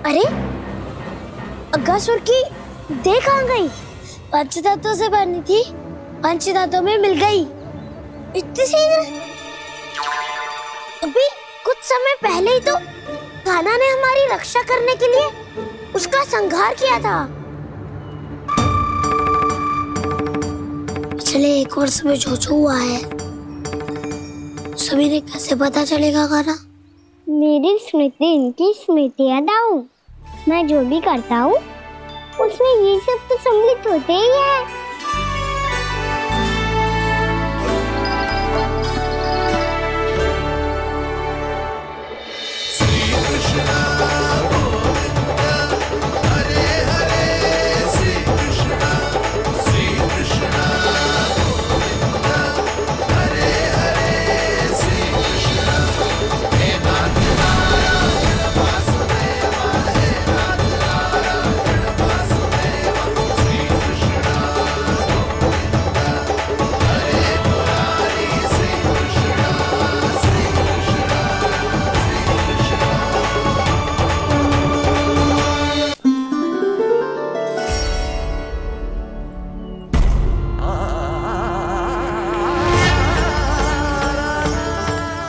अरे, अगासुर की देह कहाँ गई? पंचतत्वों से बनी थी, पंचतत्वों में मिल गई। इतनी शीघ्र? अभी कुछ समय पहले ही तो कान्हा ने हमारी रक्षा करने के लिए उसका संहार किया था। पिछले 1 वर्ष में जो हुआ है सभी ने कैसे पता चलेगा कान्हा? मेरी स्मृति इनकी स्मृति अदाऊं। मैं जो भी करता हूँ उसमें ये सब तो सम्मिलित होते ही है।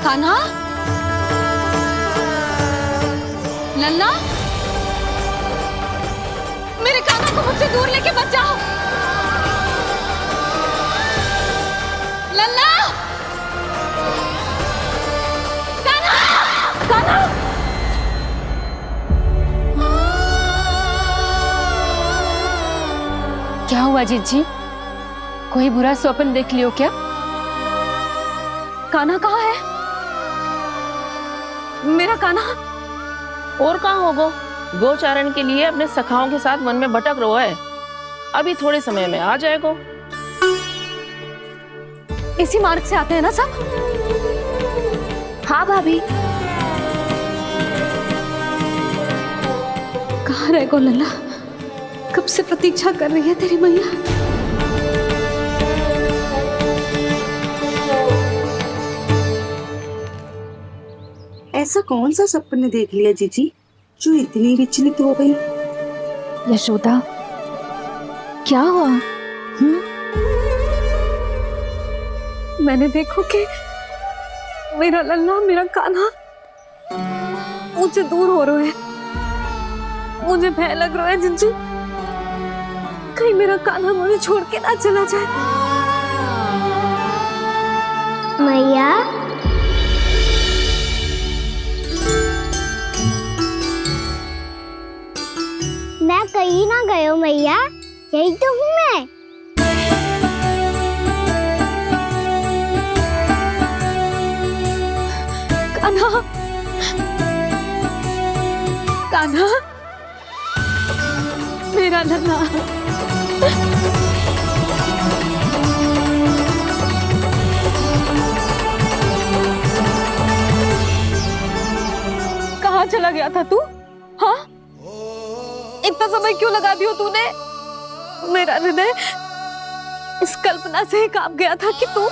कान्हा, लल्ला, मेरे कान्हा को मुझसे दूर लेके मत जाओ। लल्ला, कान्हा, कान्हा। क्या हुआ जीजी? कोई बुरा स्वप्न देख लियो क्या? कान्हा कहाँ है? मेरा कान्हा? और कहाँ होगो? गोचारण के लिए अपने सखाओं के साथ वन में भटक रहा है। अभी थोड़े समय में आ जाएगा। इसी मार्ग से आते हैं ना सब? हाँ भाभी। कहाँ रह गो लल्ला? कब से प्रतीक्षा कर रही है तेरी मैया। ऐसा कौन सा सपने देख लिया जीजी जो इतनी विचलित हो गई? यशोदा, क्या हुआ? मैंने देखो कि मेरा लल्ला, मेरा कान्हा मुझसे दूर हो रहे हैं। मुझे भय लग रहा है जिंजू, कहीं मेरा कान्हा मुझे छोड़ के ना चला जाए। मैया, मैं कहीं ना गयो मैया, यही तो हूँ मैं। कान्हा, कान्हा, मेरा लल्ला। कहाँ चला गया था तू? हाँ, इतना समय क्यों लगा दियो तूने? मेरा हृदय इस कल्पना से ही कांप गया था कि तू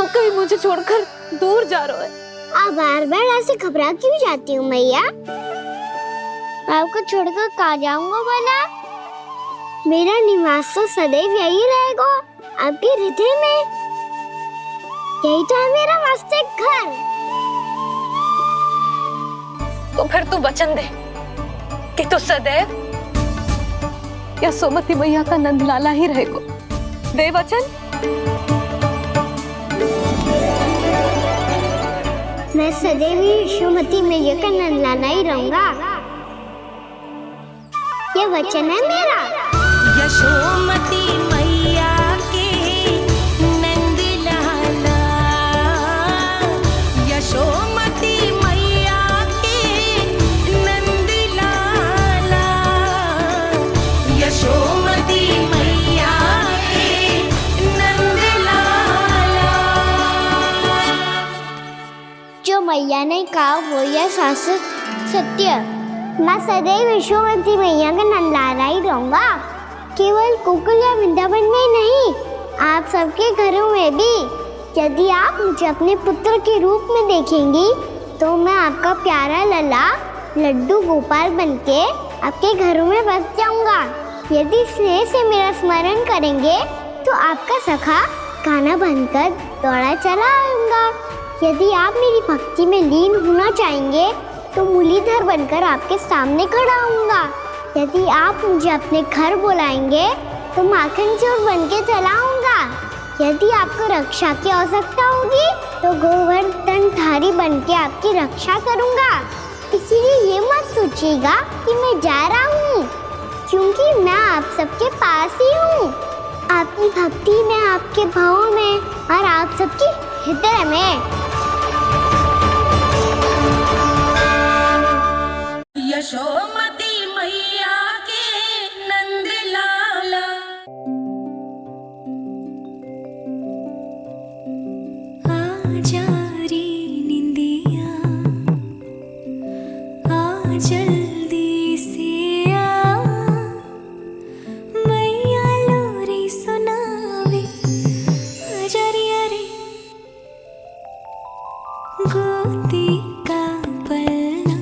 कहीं मुझे छोड़कर दूर जा रहा है। आप बार बार ऐसे घबरा क्यों जाती हूँ मैया? आपको छोड़कर कहाँ जाऊंगा भला? मेरा निवास तो सदैव यही रहेगा, आपके हृदय में। यही तो है मेरा वास्तविक घर। तो फिर तू वचन दे कि तू सदैव यशोमती मैया का नंदलाला ही रहेगा। दे वचन। मैं सदैव यशोमती मैया का नंदलाला ही रहूंगा, ये वचन है मेरा। यशोमती मैया के नंद लाला, यशोमती मैया के नंद लाला, यशोमती मैया के नंद लाला। जो मैया ने कहा वो यह शाश्वत सत्य। मैं सदैव यशोमती मैया का नंदलाला ही रहूंगा, केवल गोकुल या वृंदावन में नहीं, आप सबके घरों में भी। यदि आप मुझे अपने पुत्र के रूप में देखेंगी तो मैं आपका प्यारा लल्ला लड्डू गोपाल बनके आपके घरों में बस जाऊंगा। यदि स्नेह से मेरा स्मरण करेंगे तो आपका सखा कान्हा बनकर दौड़ा चला आऊंगा। यदि आप मेरी भक्ति में लीन होना चाहेंगे तो मुरलीधर बनकर आपके सामने खड़ा होऊंगा। यदि आप मुझे अपने घर बुलाएंगे तो माखन चोर बनके चला आऊंगा। यदि आपको रक्षा की आवश्यकता होगी तो गोवर्धनधारी बनके आपकी रक्षा करूंगा। इसीलिए ये मत सोचिएगा कि मैं जा रहा हूँ, क्योंकि मैं आप सबके पास ही हूँ, आपकी भक्ति में, आपके भावों में और आप सबके हृदय में। यशोमती मैया के नंद लाला। आजा रे निंदिया, आ जल्दी से आ, मैया लोरी सुनावे। आजा रे अरे गोदी का पलना,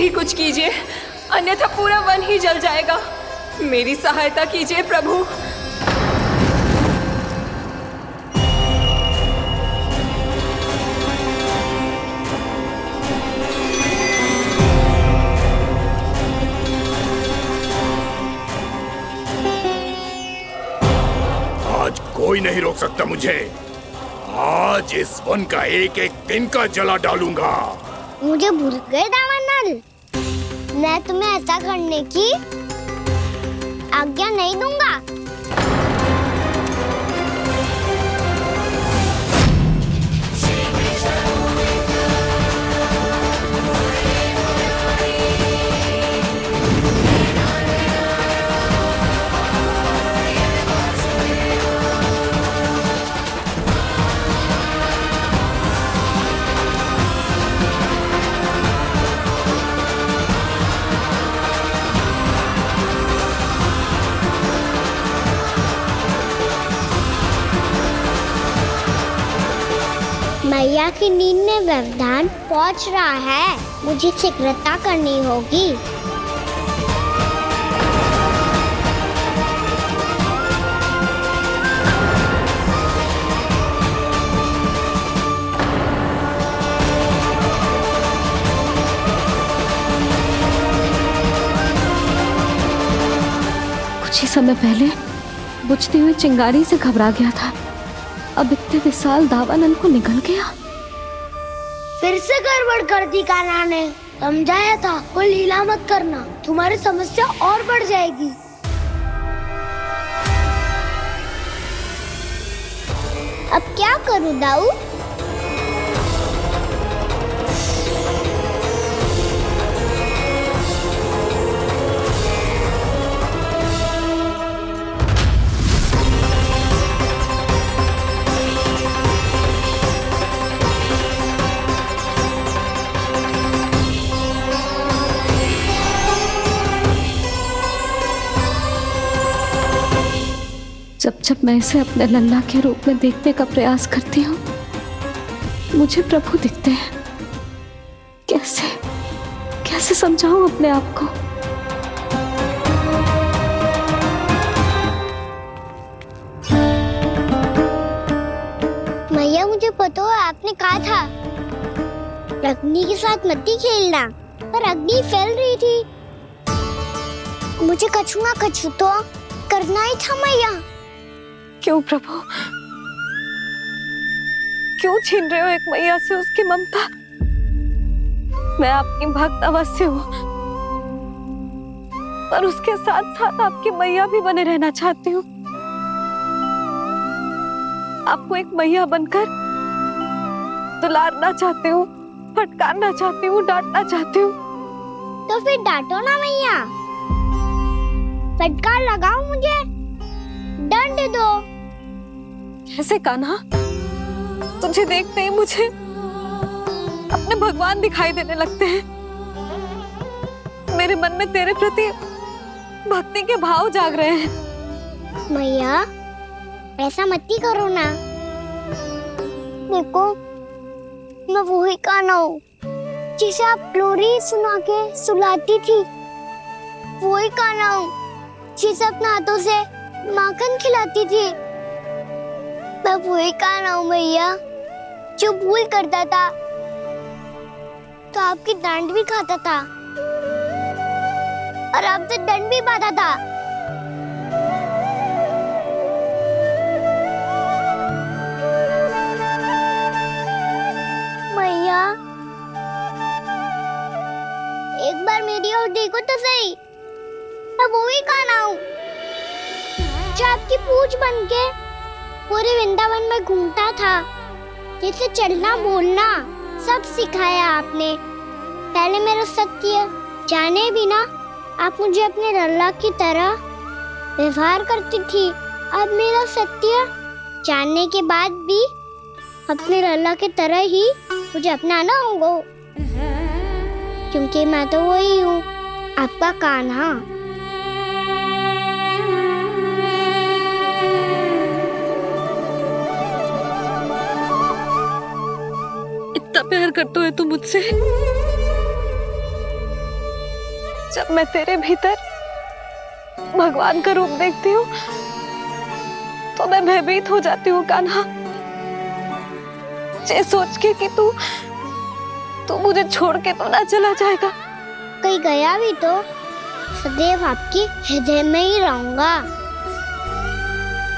ही कुछ कीजिए, अन्यथा पूरा वन ही जल जाएगा। मेरी सहायता कीजिए प्रभु। आज कोई नहीं रोक सकता मुझे। आज इस वन का एक एक दिन का जला डालूंगा। मुझे भूल गए दावानल, मैं तुम्हें ऐसा करने की आज्ञा नहीं दूंगा। मैया की नींद में व्यवधान पहुंच रहा है, मुझे शीघ्रता करनी होगी। कुछ ही समय पहले बुझती हुई चिंगारी से घबरा गया था, अब इतने विशाल दावानल को निगल गया। फिर से गड़बड़ कर दी कान्हा ने। समझाया था कोई लीला मत करना, तुम्हारी समस्या और बढ़ जाएगी। अब क्या करूं दाऊ? जब जब मैं इसे अपने लल्ला के रूप में देखने का प्रयास करती हूँ, मुझे प्रभु दिखते हैं। कैसे कैसे समझाऊं अपने आप को? मैया मुझे पता है आपने कहा था अग्नि के साथ मत ही खेलना, पर अग्नि फैल रही थी। मुझे कछु ना कछु तो करना ही था मैया। क्यों प्रभु, क्यों छीन रहे हो एक मैया से उसकी ममता? मैं आपकी भक्त अवश्य हूँ, पर उसके साथ साथ आपकी मैया भी बने रहना चाहती हूँ। आपको एक मैया बनकर दुलारना चाहती हूँ, फटकारना चाहती हूँ, डांटना चाहती हूँ। तो फिर डांटो ना मैया, फटकार लगाओ, मुझे दंड दो। कैसे कान्हा? तुझे देखते ही मुझे अपने भगवान दिखाई देने लगते हैं। मेरे मन में तेरे प्रति भक्ति के भाव जाग रहे हैं। मैया ऐसा मत ही करो ना। देखो मैं वही कान्हा हूँ जिसे आप लोरी सुना के सुलाती थी। वही कान्हा हूँ जिसे अपने हाथों से माखन खिलाती थी। मैं वही कान्हा हूँ मैया जो भूल करता था तो आपकी डांट भी खाता था और आपसे दंड भी पाता था। मैया एक बार मेरी ओर देखो तो सही, मैं वही कान्हा हूँ जो आपकी पूछ बनके पूरे वृंदावन में घूमता था। जैसे चलना बोलना सब सिखाया आपने। पहले मेरा सत्य जाने बिना आप मुझे अपने लल्ला की तरह व्यवहार करती थी। अब मेरा सत्य जानने के बाद भी अपने लल्ला की तरह ही मुझे अपनाना होगा, क्योंकि मैं तो वही हूँ, आपका कान्हा। इतना प्यार करते हो तुम मुझसे, जब मैं तेरे भीतर भगवान का रूप देखती हूँ तो मैं भयभीत हो जाती हूँ कान्हा, ये सोच के कि तू मुझे छोड़ के तो ना चला जाएगा। कहीं गया भी तो सदैव आपके हृदय में ही रहूंगा।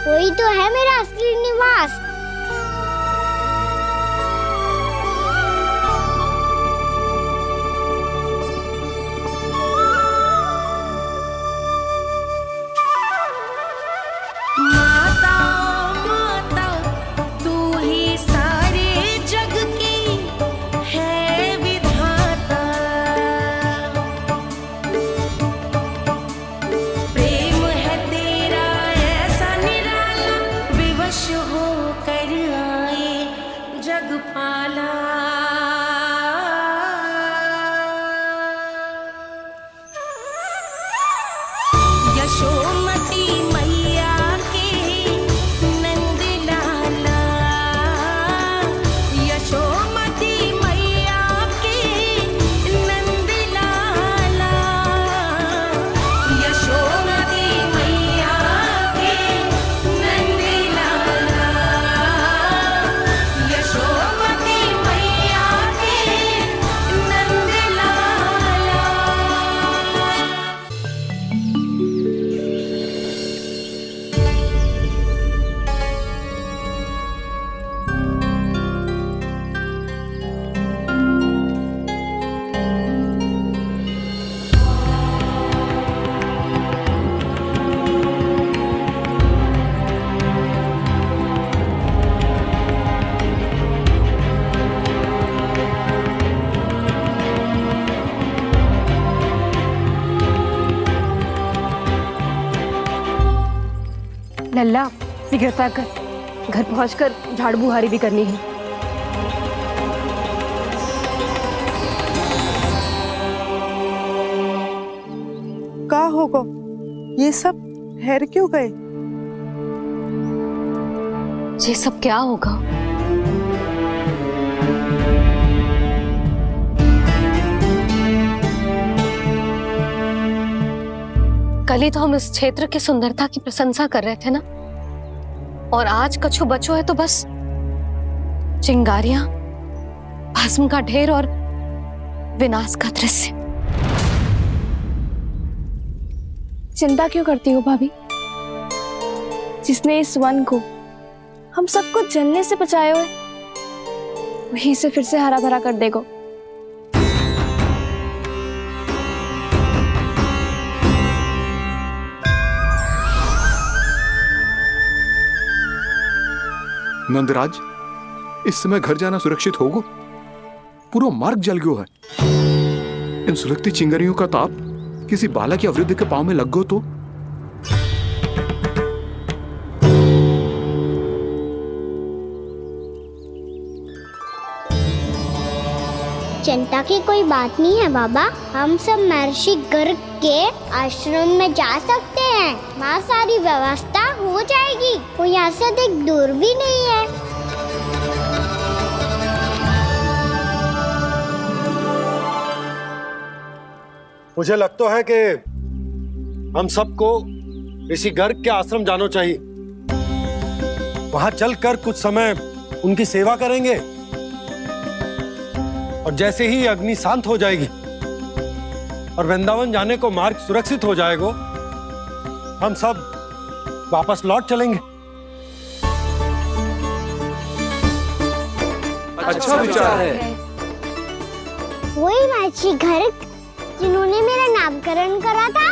वही तो है मेरा असली निवास। लल्ला सिगरेट पैक कर, घर पहुंचकर झाड़ू बुहारी भी करनी है। का होगा ये सब ठहर क्यों गए? ये सब क्या होगा? कल ही तो हम इस क्षेत्र की सुंदरता की प्रशंसा कर रहे थे ना, और आज कछु बचो है तो बस चिंगारियां, भस्म का ढेर और विनाश का दृश्य। चिंता क्यों करती हो भाभी? जिसने इस वन को, हम सबको जलने से बचाए हुए, वही से फिर से हरा भरा कर देगा। नंदराज, इस समय घर जाना सुरक्षित होगा? पूरा मार्ग जल गयो है। इन सुलगती चिंगारियों का ताप किसी बालक या वृद्ध के पांव में लग गो तो? चिंता की कोई बात नहीं है बाबा, हम सब महर्षि गर्ग के आश्रम में जा सकते हैं। वहाँ सारी व्यवस्था हो जाएगी, वो यहाँ से अधिक दूर भी नहीं है। मुझे लगता है कि हम सबको ऋषि गर्ग के आश्रम जाना चाहिए। वहां चलकर कुछ समय उनकी सेवा करेंगे, और जैसे ही अग्नि शांत हो जाएगी और वृंदावन जाने को मार्ग सुरक्षित हो जाएगा, हम सब वापस लौट चलेंगे। अच्छा विचार है। वही महर्षि गर्ग जिन्होंने मेरा नामकरण करा था।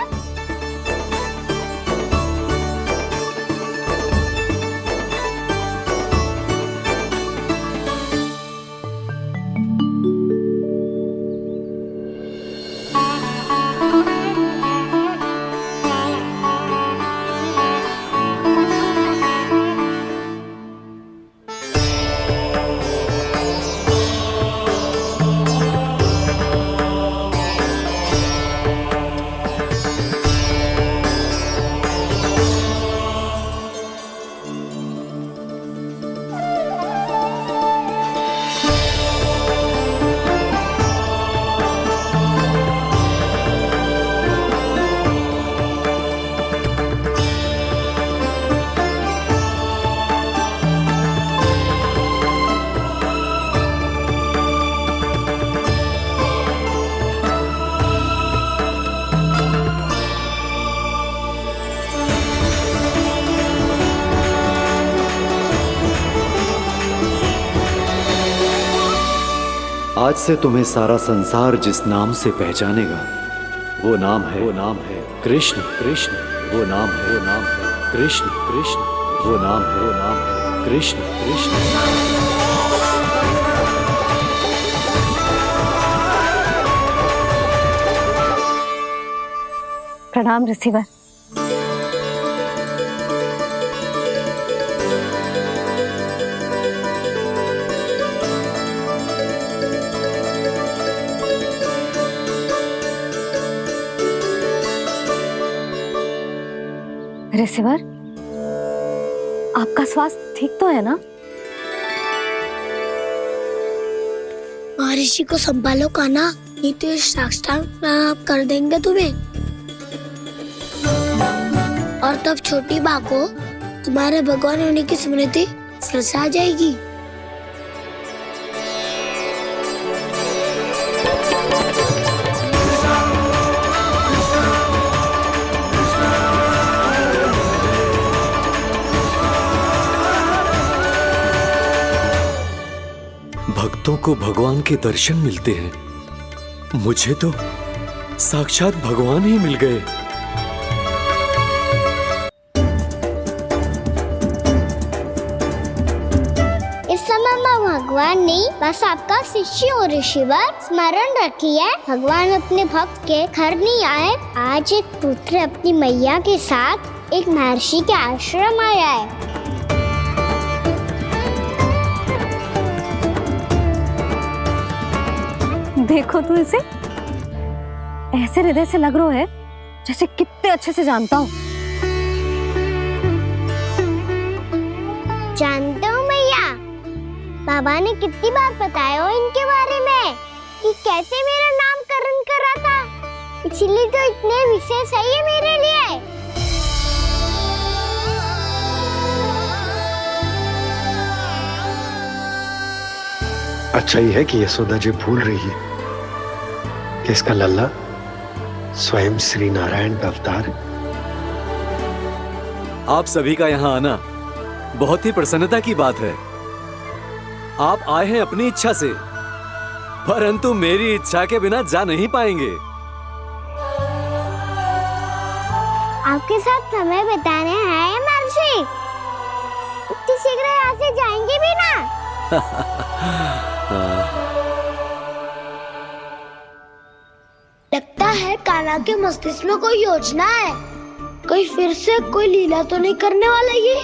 आज से तुम्हें सारा संसार जिस नाम से पहचानेगा वो नाम है कृष्ण। कृष्ण वो नाम है कृष्ण। कृष्ण वो नाम है कृष्ण। कृष्ण। प्रणाम रिसीवर। रिसीवर, आपका स्वास्थ्य ठीक तो है ना? महर्षि को संभालो कान्हा, नहीं तो ये साष्टांग कर देंगे तुम्हें। और तब छोटी बा को तुम्हारे भगवान होने की स्मृति फिर से आ जाएगी। भक्तों को भगवान के दर्शन मिलते हैं, मुझे तो साक्षात भगवान ही मिल गए। इस समय मैं भगवान नहीं, बस आपका शिष्य हूँ ऋषिवर। स्मरण रखिए, भगवान अपने भक्त के घर नहीं आए। आज एक पुत्र अपनी मैया के साथ एक महर्षि के आश्रम आया है। देखो तू इसे, ऐसे हृदय से लग रहा है जैसे कितने अच्छे से जानता हूँ। जानते हो मैया, बाबा ने कितनी बार बताया हो इनके बारे में कि कैसे मेरा नामकरण करा था, इसीलिए तो इतने विशेष है ये मेरे लिए। अच्छा ही है कि यशोदा जी भूल रही है कि इसका लल्ला स्वयं श्री नारायण का अवतार। आप सभी का यहाँ आना बहुत ही प्रसन्नता की बात है। आप आए हैं अपनी इच्छा से, परंतु मेरी इच्छा के बिना जा नहीं पाएंगे। आपके साथ समय बिताने आए महर्षि, इतनी शीघ्र यहाँ से जाएंगे भी ना? लगता है कान्हा के मस्तिष्क में कोई योजना है। कोई फिर से कोई लीला तो नहीं करने वाला ये?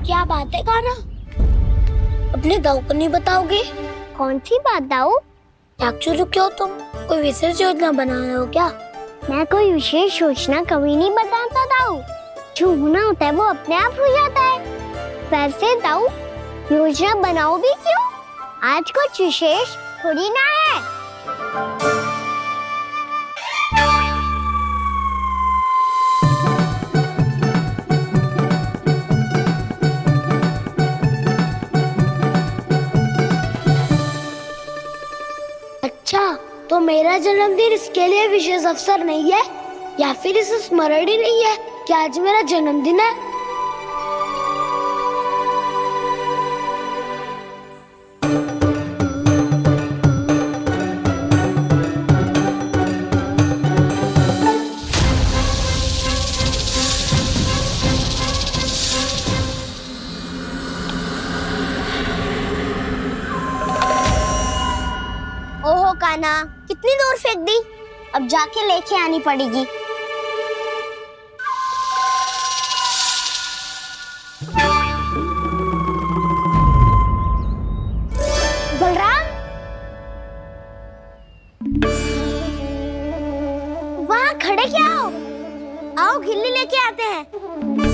क्या बात है कान्हा, अपने दाऊ को नहीं बताओगे? कौन सी बात दाऊ? एक्चुअली क्यों, तुम कोई विशेष योजना बना रहे हो क्या? मैं कोई विशेष योजना कभी नहीं बताता दाऊ, जो होना होता है वो अपने आप हो जाता है। वैसे दाऊ, योजना बनाओ भी क्यों? आज कुछ विशेष थोड़ी ना है। अच्छा, तो मेरा जन्मदिन इसके लिए विशेष अवसर नहीं है, या फिर इसे स्मरण ही नहीं है कि आज मेरा जन्मदिन है? ओहो कान्हा, कितनी दूर फेंक दी, अब जाके लेके आनी पड़ेगी। बलराम, वहाँ खड़े क्या हो? आओ घिल्ली लेके आते हैं।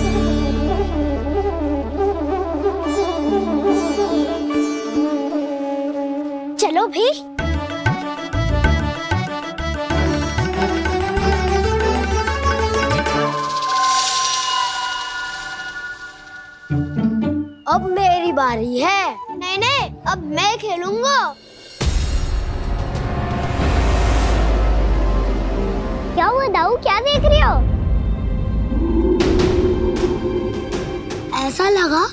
मेरी बारी है। नहीं नहीं, अब मैं खेलूंगा। क्या हुआ दाऊ, क्या देख रही हो? ऐसा लगा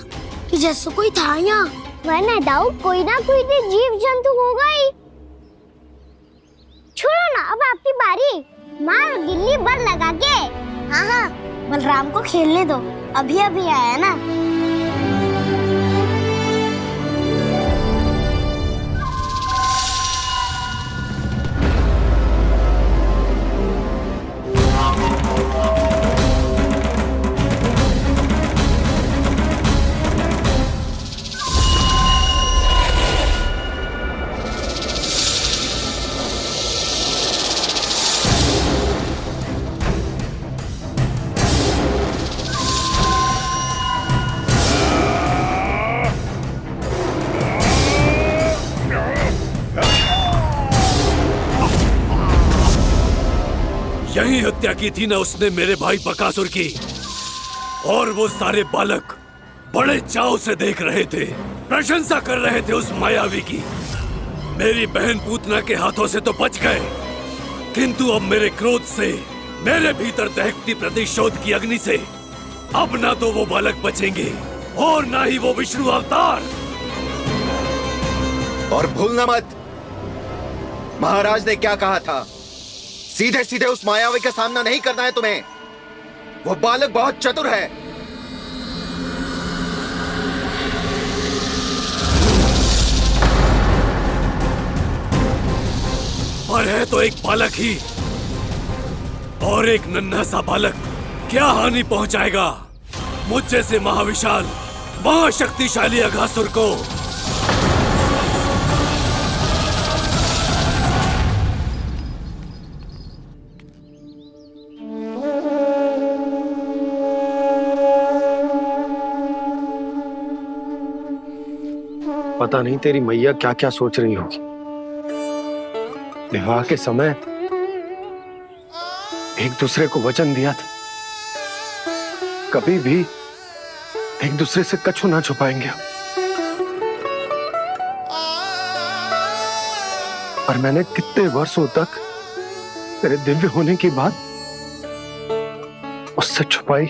कि जैसे कोई था यहाँ। वरना दाऊ कोई ना कोई तो जीव जंतु होगा ही। छोड़ो ना, अब आपकी बारी। मार गिल्ली बर लगा के। हाँ हाँ, बलराम को खेलने दो, अभी अभी आया ना। यही हत्या की थी ना उसने मेरे भाई बकासुर की, और वो सारे बालक बड़े चाव से देख रहे थे, प्रशंसा कर रहे थे उस मायावी की। मेरी बहन पूतना के हाथों से तो बच गए, किंतु अब मेरे क्रोध से, मेरे भीतर दहकती प्रतिशोध की अग्नि से अब ना तो वो बालक बचेंगे और ना ही वो विष्णु अवतार। और भूलना मत, महाराज ने क्या कहा था, सीधे सीधे उस मायावी का सामना नहीं करना है तुम्हें। वो बालक बहुत चतुर है। पर है तो एक बालक ही, और एक नन्हा सा बालक क्या हानि पहुंचाएगा मुझ जैसे महाविशाल महाशक्तिशाली अघासुर को। पता नहीं तेरी मैया क्या क्या सोच रही होगी। विवाह के समय एक दूसरे को वचन दिया था, कभी भी एक दूसरे से कछु ना छुपाएंगे। पर मैंने कितने वर्षों तक तेरे दिव्य होने की बात उससे छुपाई।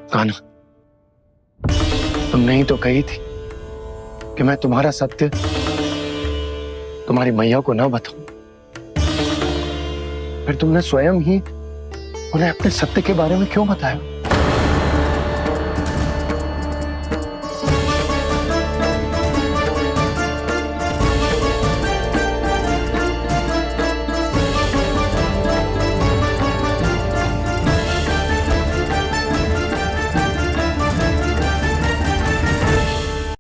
कान्हा, तुमने ही तो कही थी कि मैं तुम्हारा सत्य तुम्हारी मैया को ना बताऊं। फिर तुमने स्वयं ही उन्हें अपने सत्य के बारे में क्यों बताया?